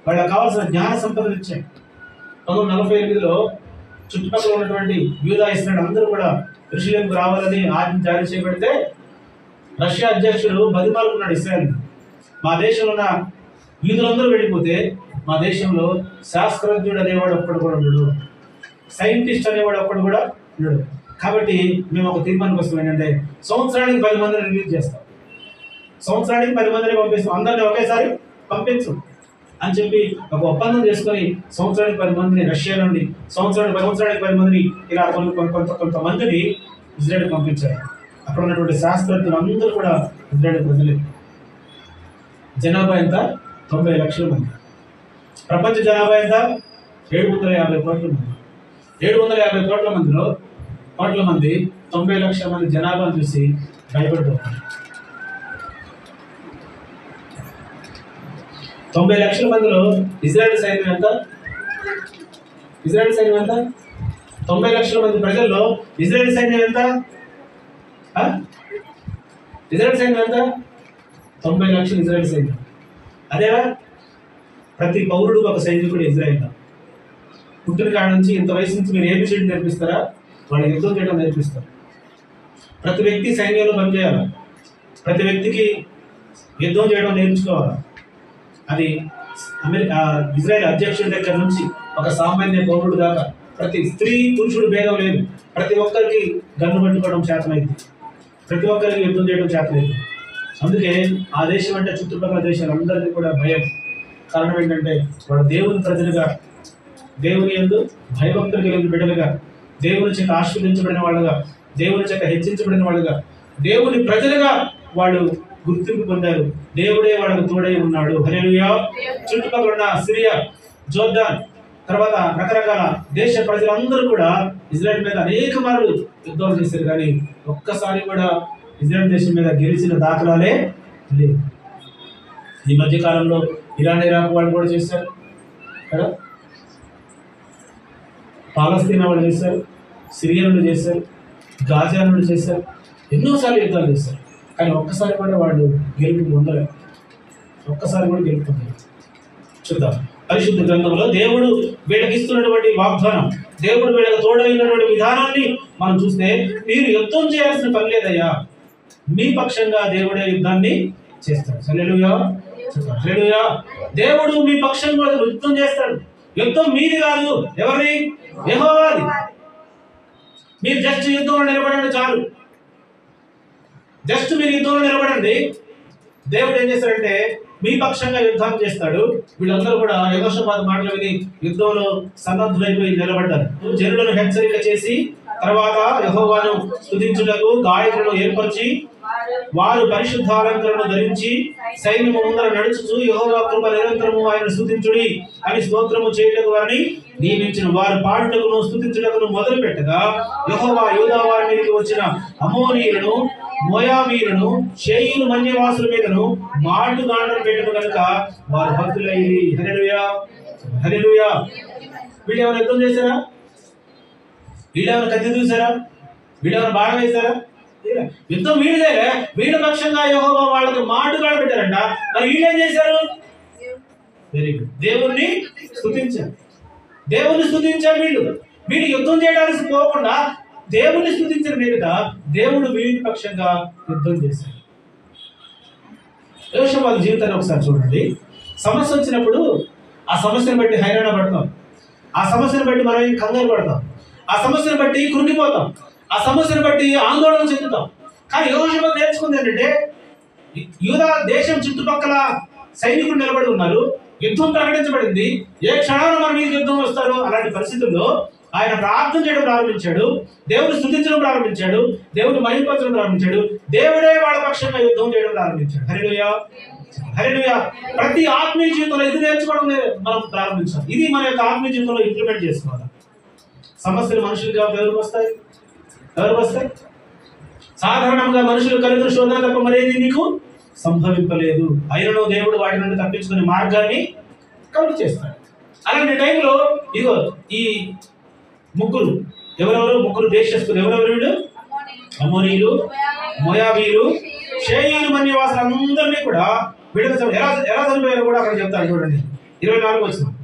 వాళ్ళకి కావాల్సిన జ్ఞాన సంపదలు ఇచ్చాడు. 1948లో చుట్టుపక్కల ఉన్నటువంటి యూదా ఇస్రాయేల్ అందరూ కూడా యెరూషలేముకు రావాలని ఆజ్ఞ జారీ చేయబడితే రష్యా అధ్యక్షుడు బతిమాలుకున్నాడు ఇస్రాయేల్ని. మా దేశంలో ఉన్న యూదులందరూ వెళ్ళిపోతే మా దేశంలో శాస్త్రజ్ఞుడు అనేవాడు ఒక్కడు కూడా ఉండడు, సైంటిస్ట్ అనేవాడు ఒక్కడు కూడా ఉండడు. కాబట్టి మేము ఒక తీర్మానానికి వస్తాం. ఏంటంటే సంవత్సరానికి 10 మందిని రిలీజ్ చేస్తాం, సంవత్సరానికి 10 మందిని పంపిస్తాం, అందరినీ ఒకేసారి పంపించు అని చెప్పి ఒక ఒప్పందం చేసుకొని సంవత్సరానికి 10 మందిని రష్యా నుండి, సంవత్సరానికి 10 మందిని ఇలా కొంతమందిని ఇజ్రాయెల్కి పంపించారు. అక్కడ ఉన్నటువంటి శాస్త్రజ్ఞులు అందరూ కూడా ఇజ్రాయెల్ ప్రజలే. జనాభా ఎంత? 90 లక్షల మంది. ప్రపంచ జనాభా ఎంత? 750 కోట్ల మంది. 750 కోట్ల మందిలో 90 లక్షల మంది జనాభాను చూసి భయపడిపోతారు. 90 లక్షల మందిలో ఇజ్రాయెల్ సైన్యం ఎంత? 90 లక్షల మంది ప్రజల్లో ఇజ్రాయెల్ సైన్యం ఎంత? 90 లక్షలు ఇజ్రాయెల్ సైన్యం. అదేనా? ప్రతి పౌరుడు ఒక సైనికుడు ఇజ్రాయెల్. పుట్టిన కాడ నుంచి ఇంత వయసు నుంచి మీరు ఏబిసిడి నేర్పిస్తారా? వాళ్ళు యుద్ధం చేయడం నేర్పిస్తారు. ప్రతి వ్యక్తి సైన్యంలో పనిచేయాలి. ప్రతి వ్యక్తికి యుద్ధం చేయడం నేర్చుకోవాలి. అది ఇజ్రాయెల్ అధ్యక్షుడి దగ్గర నుంచి ఒక సామాన్య పౌరుడు దాకా ప్రతి స్త్రీ పురుషుడు భేదం లేదు. ప్రతి ఒక్కరికి గన్ను పట్టుకోవడం చేతనైంది. ప్రతి ఒక్కరికి యుద్ధం చేయడం చేతనైంది. అందుకే ఆ దేశం అంటే చుట్టుపక్కల దేశాలందరికీ కూడా భయం. కారణం ఏంటంటే వాడు దేవుని ప్రజలుగా, దేవుని యందు భయభక్తులు కలిగిన బిడ్డలుగా, దేవుని చేత ఆశీర్వదించబడిన వాళ్ళుగా, దేవుని చేత హెచ్చించబడిన వాళ్ళుగా, దేవుని ప్రజలుగా వాళ్ళు గుర్తింపు పొందారు. దేవుడే వాళ్ళకు తోడై ఉన్నాడు. హల్లెలూయా. చుట్టుపక్కల ఉన్న సిరియా, జోర్దాన్, తర్వాత రకరకాల దేశ ప్రజలందరూ కూడా ఇజ్రాయెల్ మీద అనేక మార్లు యుద్ధాలు చేశారు. కానీ ఒక్కసారి కూడా ఇజ్రాయెల్ దేశం మీద గెలిచిన దాఖలాలే లేవు. ఈ మధ్య కాలంలో ఇరాన్, ఇరాక్ వాళ్ళు కూడా చేశారు కదా, పాలస్తీనా వాళ్ళు చేశారు, సిరియన్లు చేశారు, గాజాలు చేశారు, ఎన్నోసార్లు యుద్ధాలు చేశారు. కానీ ఒక్కసారి కూడా వాళ్ళు గెలుపు పొందలేదు. ఒక్కసారి కూడా గెలుపు పొందలేదు. చూద్దాం పరిశుద్ధ గ్రంథంలో దేవుడు వీళ్ళకి ఇస్తున్నటువంటి వాగ్దానం, దేవుడు వీళ్ళకి తోడైనటువంటి విధానాన్ని మనం చూస్తే, మీరు యుద్ధం చేయాల్సిన పని లేదయ్యా, మీ పక్షంగా దేవుడే యుద్ధాన్ని చేస్తాడు. హల్లెలూయా. హల్లెలూయా. దేవుడు మీ పక్షంగా యుద్ధం చేస్తాడు. యుద్ధం మీది కాదు, ఎవరిది? యెహోవాది. మీరు జస్ట్ యుద్ధంలో నిలబడండి చాలు. జస్ట్ మీరు యుద్ధంలో నిలబడండి. దేవుడు ఏం చేస్తాడంటే మీ పక్షంగా యుద్ధం చేస్తాడు. వీళ్ళందరూ కూడా యెహోషాపాతు మాటలు విని యుద్ధంలో సన్నద్ధులైపోయి నిలబడ్డారు. జనులను హెచ్చరిక చేసి తర్వాత యెహోవాను స్తుతించుటకు గాయకులను ఏర్పరిచి వారు పరిశుద్ధ అలంకరణను ధరించి సైన్యము ముందర నడుచుచు యెహోవా కృప నిరంతరము ఆయన స్తుతించుడి అని స్తోత్రము చేయుటకు వారిని నియమించిన వారు పాడుటకును స్తుతించుటకును మొదలు పెట్టగా యెహోవా యూదా వారి మీదకి వచ్చిన అమోనీయులను, మోయాబీయులను, షేయీను మన్యవాసుల మీదను మాటుగాండం పెట్టను కనుక వారు భక్తులయ్యి. హల్లెలూయా. హల్లెలూయా. వీళ్ళు ఏమైనా యుద్ధం చేశారా? వీళ్ళు ఏమైనా కత్తి చూసారా? వీళ్ళు ఏమైనా బాగా వేశారా? యుద్ధం వీళ్ళే. వీళ్ళ పక్షంగా యెహోవా వాళ్ళకి మాటుగాడ పెట్టారంట. మరి వీళ్ళు ఏం చేశారు? Very good. దేవుణ్ణి స్తుతించారు. దేవుణ్ణి స్తుతించారు. వీళ్ళు యుద్ధం చేయడానికి పోకుండా దేవుణ్ణి స్తుతించిన మీదట దేవుడు వీళ్ళ పక్షంగా యుద్ధం చేశారు. యెహోషాపాతు జీవితాన్ని ఒకసారి చూడండి. సమస్య వచ్చినప్పుడు ఆ సమస్యను బట్టి హైరాణ పడతాం. ఆ సమస్యను బట్టి మనం కంగారు పడతాం. ఆ సమస్యను బట్టి కృంగిపోతాం. ఆ సమస్యను బట్టి ఆందోళన చెందుతాం. కానీ యెహోషాపాతు నేర్చుకుంది ఏంటంటే, యూదా దేశం చుట్టుపక్కల సైనికులు నిలబడి ఉన్నారు, యుద్ధం ప్రకటించబడింది, ఏ క్షణాన మన మీద యుద్ధం వస్తారు. అలాంటి పరిస్థితుల్లో ఆయన ప్రార్థన చేయడం ప్రారంభించాడు, దేవుడు స్తుతించడం ప్రారంభించాడు, దేవుడు మహిమపరచడం ప్రారంభించాడు, దేవుడే వాళ్ళ పక్షంగా యుద్ధం చేయడం ప్రారంభించాడు. హల్లెలూయా. హల్లెలూయా. ప్రతి ఆత్మీయ జీవితంలో ఇది నేర్చుకోవడం మనం ప్రారంభించాలి. ఇది మన యొక్క ఆత్మీయ జీవితంలో ఇంప్లిమెంట్ చేసుకోవాలి. సమస్యలు మనుషులుగా ఎవరికి వస్తాయి? సాధారణంగా మనుషులు కలిగిన శోధన తప్ప మరేది నీకు సంభవింపలేదు. అయినను దేవుడు వాటి నుండి తప్పించుకునే మార్గాన్ని కలుగు చేస్తాడు. అలాంటి టైంలో ఇగో ఈ ముగ్గురు ముగ్గురు దేశస్తులు ఎవరెవరు? వీళ్ళు అమోనీయులు, మోయాబీయులు, షేయీలు మన్యవాసులు అందరినీ కూడా వీళ్ళకి ఎలా చనిపోయారో కూడా అక్కడ చెప్తారు. చూడండి 24 వచనం.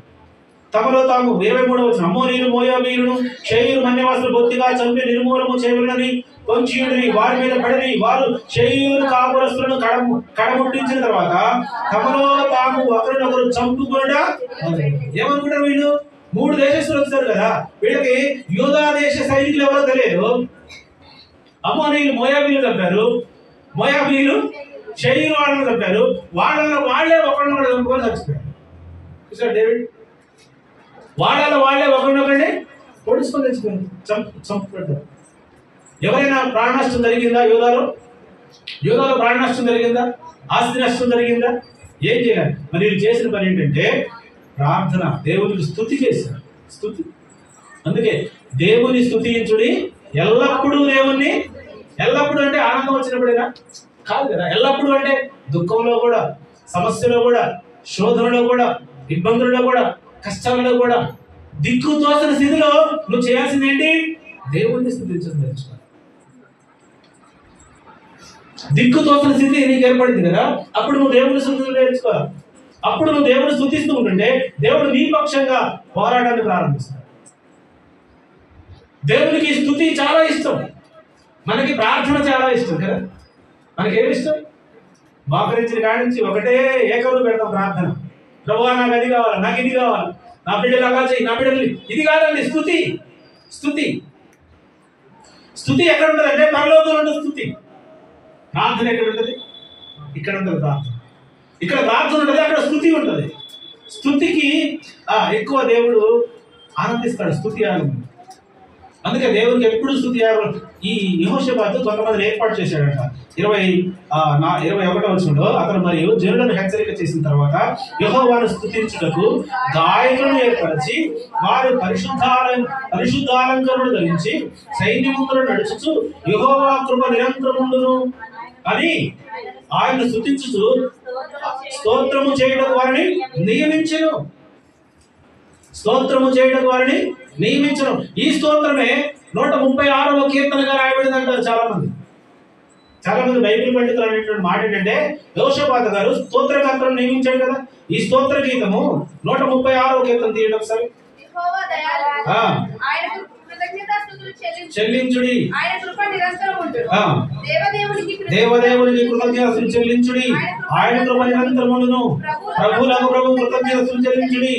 తమలో తాము 23వ వచనం. అమోనీయులు, మోయాబీయులను, షేయీలు మన్యవాసులు బొత్తిగా చంపి నిర్మూలము చేయబడినని కొంచెయుడిని వారి మీద పడిని. వారు షేయీలు కాపురస్తులను కడముట్టించిన తర్వాత తమలో తాము ఒకరినొకరు చంపుకొనుట. ఏమనుకుంటారు వీళ్ళు? 3 దేశస్తులు వచ్చారు కదా, వీళ్ళకి యూదా దేశ సైనికులు ఎవరో తెలియదు. అమోనీయులు మోయాబీయులు చంపారు, మోయాబీయులు షేయీలు వాళ్ళని చంపారు, వాళ్ళే ఒకరినొకరు చంపుకొని చచ్చిపోయారు. చూసారు డేవిడ్? వాళ్ళే ఒకరినొకరిని పొడుచుకొని చచ్చిపోయారు, చంపుకుంటారు. ఎవరైనా ప్రాణ నష్టం జరిగిందా? యూదాలో ప్రాణ నష్టం జరిగిందా? ఆస్తి నష్టం జరిగిందా? ఏం చేయాలి? మరి వీళ్ళు చేసిన పని ఏంటంటే ప్రార్థన, దేవునికి స్తుతి చేశారు. స్తుతి. అందుకే దేవుని స్తుతించుడి ఎల్లప్పుడూ. దేవుణ్ణి ఎల్లప్పుడూ అంటే ఆనందం వచ్చినప్పుడేనా? కాదు కదా. ఎల్లప్పుడూ అంటే దుఃఖంలో కూడా, సమస్యలో కూడా, శోధనలో కూడా, ఇబ్బందుల్లో కూడా, కష్టాలలో కూడా, దిక్కు తోసిన స్థితిలో నువ్వు చేయాల్సింది ఏంటి? దేవుణ్ణి స్తుతించడం నేర్చుకో. దిక్కు తోసిన స్థితి నీకు ఏర్పడింది కదా, అప్పుడు నువ్వు దేవుని స్తుతించడం నేర్చుకోవాలి. అప్పుడు నువ్వు దేవుని స్తుతిస్తూ ఉంటుంటే దేవుడు నీ పక్షంగా పోరాటాన్ని ప్రారంభిస్తాడు. దేవునికి స్తుతి చాలా ఇష్టం, మనకి ప్రార్థన చాలా ఇష్టం కదా. మనకి ఏమి ఇష్టం? మోకరించిన కాడి నుంచి ఒకటే ఏకరువు పెడతాం ప్రార్థన. ప్రభువా నాకు అది కావాలి, నాకు ఇది కావాలి, నా బిడ్డలు అలా చేయి, నా బిడ్డలు ఇది కాదండి. స్తుతి స్తుతి స్తుతి ఎక్కడ ఉంటుంది అంటే పరలోకంలో ఉంటుంది స్తుతి. ప్రార్థన ఎక్కడ ఉంటుంది? ఇక్కడ ఉంటుంది ప్రార్థన. ఇక్కడ ప్రార్థన ఉంటుంది, అక్కడ స్తుతి ఉంటుంది. స్తుతికి ఎక్కువ దేవుడు ఆనందిస్తాడు, స్తుతి ఆనందం. అందుకే దేవునికి ఎప్పుడు స్తుతి యాగం. ఈ యెహోషాపాతు కొంతమందిని ఏర్పాటు చేశాడంట. 21వ వచనంలో అతను మరియు జనులను హెచ్చరిక చేసిన తర్వాత యెహోవాను స్తుతించుటకు గాయకులను ఏర్పరిచి వారు పరిశుద్ధాలంకరణలు ధరించి సైన్యములను నడుచుచు యెహోవా కృప నిరంతరముండును అని ఆయన స్తుతించుచు స్తోత్రము చేయడం వారిని నియమించెను. స్తోత్రము చేయడం వారిని నియమించడం. ఈ స్తోత్రమే 136వ కీర్తనగా రాయబడింది అంటారు చాలా మంది బైబిల్ పండితులు అనేటువంటి మాట ఏంటంటే, యెహోషాపాతు గారు స్తోత్రకర్తలను నియమించాడు కదా. ఈ స్తోత్ర గీతము 136వ కీర్తన తీయండి ఒకసారి. చెల్లించుడి, దేవదేవునికి కృతజ్ఞతలు చెల్లించుడి, ఆయన కృప నిరంతరముండును. ప్రభువులకు ప్రభు కృతజ్ఞతలు చెల్లించుడి,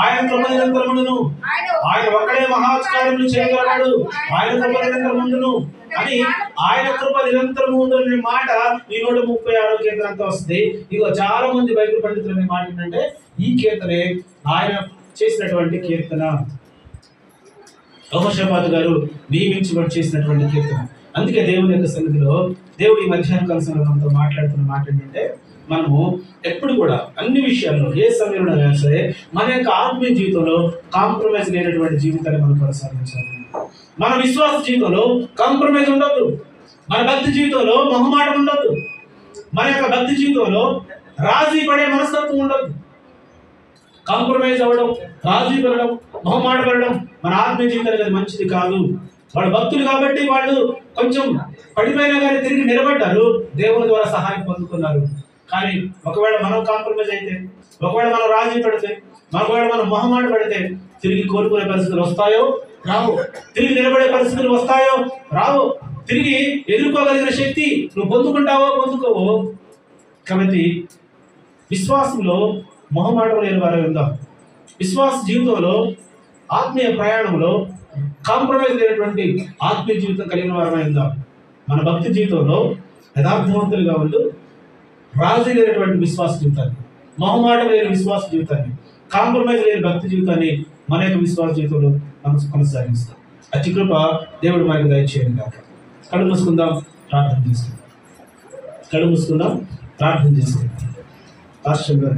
ఆయన కృప నిరంతరముండును. ఆయన ఒక్కడే మహాత్కారములు చేయగలడు, ఆయన కృప నిరంతరముండును అని. ఆయన కృప నిరంతరము ఉండే మాట ఈ 136వ కీర్తన అంతా వస్తుంది. ఇగో చాలా మంది బైబిల్ పండితులు అనే మాట ఏంటంటే, ఈ కీర్తనే ఆయన చేసినటువంటి కీర్తన, యెహోషాపాతు గారు నియమించబడి చేసినటువంటి కీర్తన. అందుకే దేవుని యొక్క సన్నిధిలో దేవుడు ఈ మధ్యాహ్న కాల సమయంలో మనతో మాట్లాడుతున్న మాట ఏంటంటే, మనము ఎప్పుడు కూడా అన్ని విషయాల్లో ఏ సమయంలో అయినా సరే మన యొక్క ఆత్మీయ జీవితంలో కాంప్రమైజ్ లేనటువంటి జీవితాన్ని మనం కొనసాగించాలి. మన విశ్వాస జీవితంలో కాంప్రమైజ్ ఉండొద్దు. మన భక్తి జీవితంలో మొహమాటం ఉండొద్దు. మన యొక్క భక్తి జీవితంలో రాజీ పడే మనస్తత్వం ఉండొద్దు. కాంప్రమైజ్ అవ్వడం, రాజీ పడడం, మొహమాట పడడం మన ఆత్మీయ జీవితానికి అది మంచిది కాదు. వాళ్ళు భక్తులు కాబట్టి వాళ్ళు కొంచెం పడిపోయినా కానీ తిరిగి నిలబడ్డారు, దేవుని ద్వారా సహాయం పొందుకున్నారు. కానీ ఒకవేళ మనం కాంప్రమైజ్ అయితే, ఒకవేళ మనం రాజీ పడితే, ఒకవేళ మనం మొహమాట పడితే తిరిగి కోలుకునే పరిస్థితులు వస్తాయో రావు, తిరిగి నిలబడే పరిస్థితులు వస్తాయో రావు, తిరిగి ఎదుర్కోగలిగిన శక్తి నువ్వు పొందుకుంటావో పొందుకోవో. కాబట్టి విశ్వాసంలో మొహమాటం లేని వారే ఉందాం. విశ్వాస జీవితంలో, ఆత్మీయ ప్రయాణంలో కాంప్రమైజ్ లేనటువంటి ఆత్మీయ జీవితం కలిగిన వారమై ఉందాం. మన భక్తి జీవితంలో యథార్థవంతులుగా ఉంటూ రాజీ లేనటువంటి విశ్వాస జీవితాన్ని, మొహమాటం లేని విశ్వాస జీవితాన్ని, కాంప్రమైజ్ లేని భక్తి జీవితాన్ని మన యొక్క విశ్వాస జీవితంలో మనం కొనసాగిస్తాం. అతి కృప దేవుడు మనకు దయచేయండి కాక. కళ్ళు మూసుకుందాం, ప్రార్థన చేసుకుందాం. కళ్ళు మూసుకుందాం, ప్రార్థన చేసుకుందాం. రాష్ట్రం గారు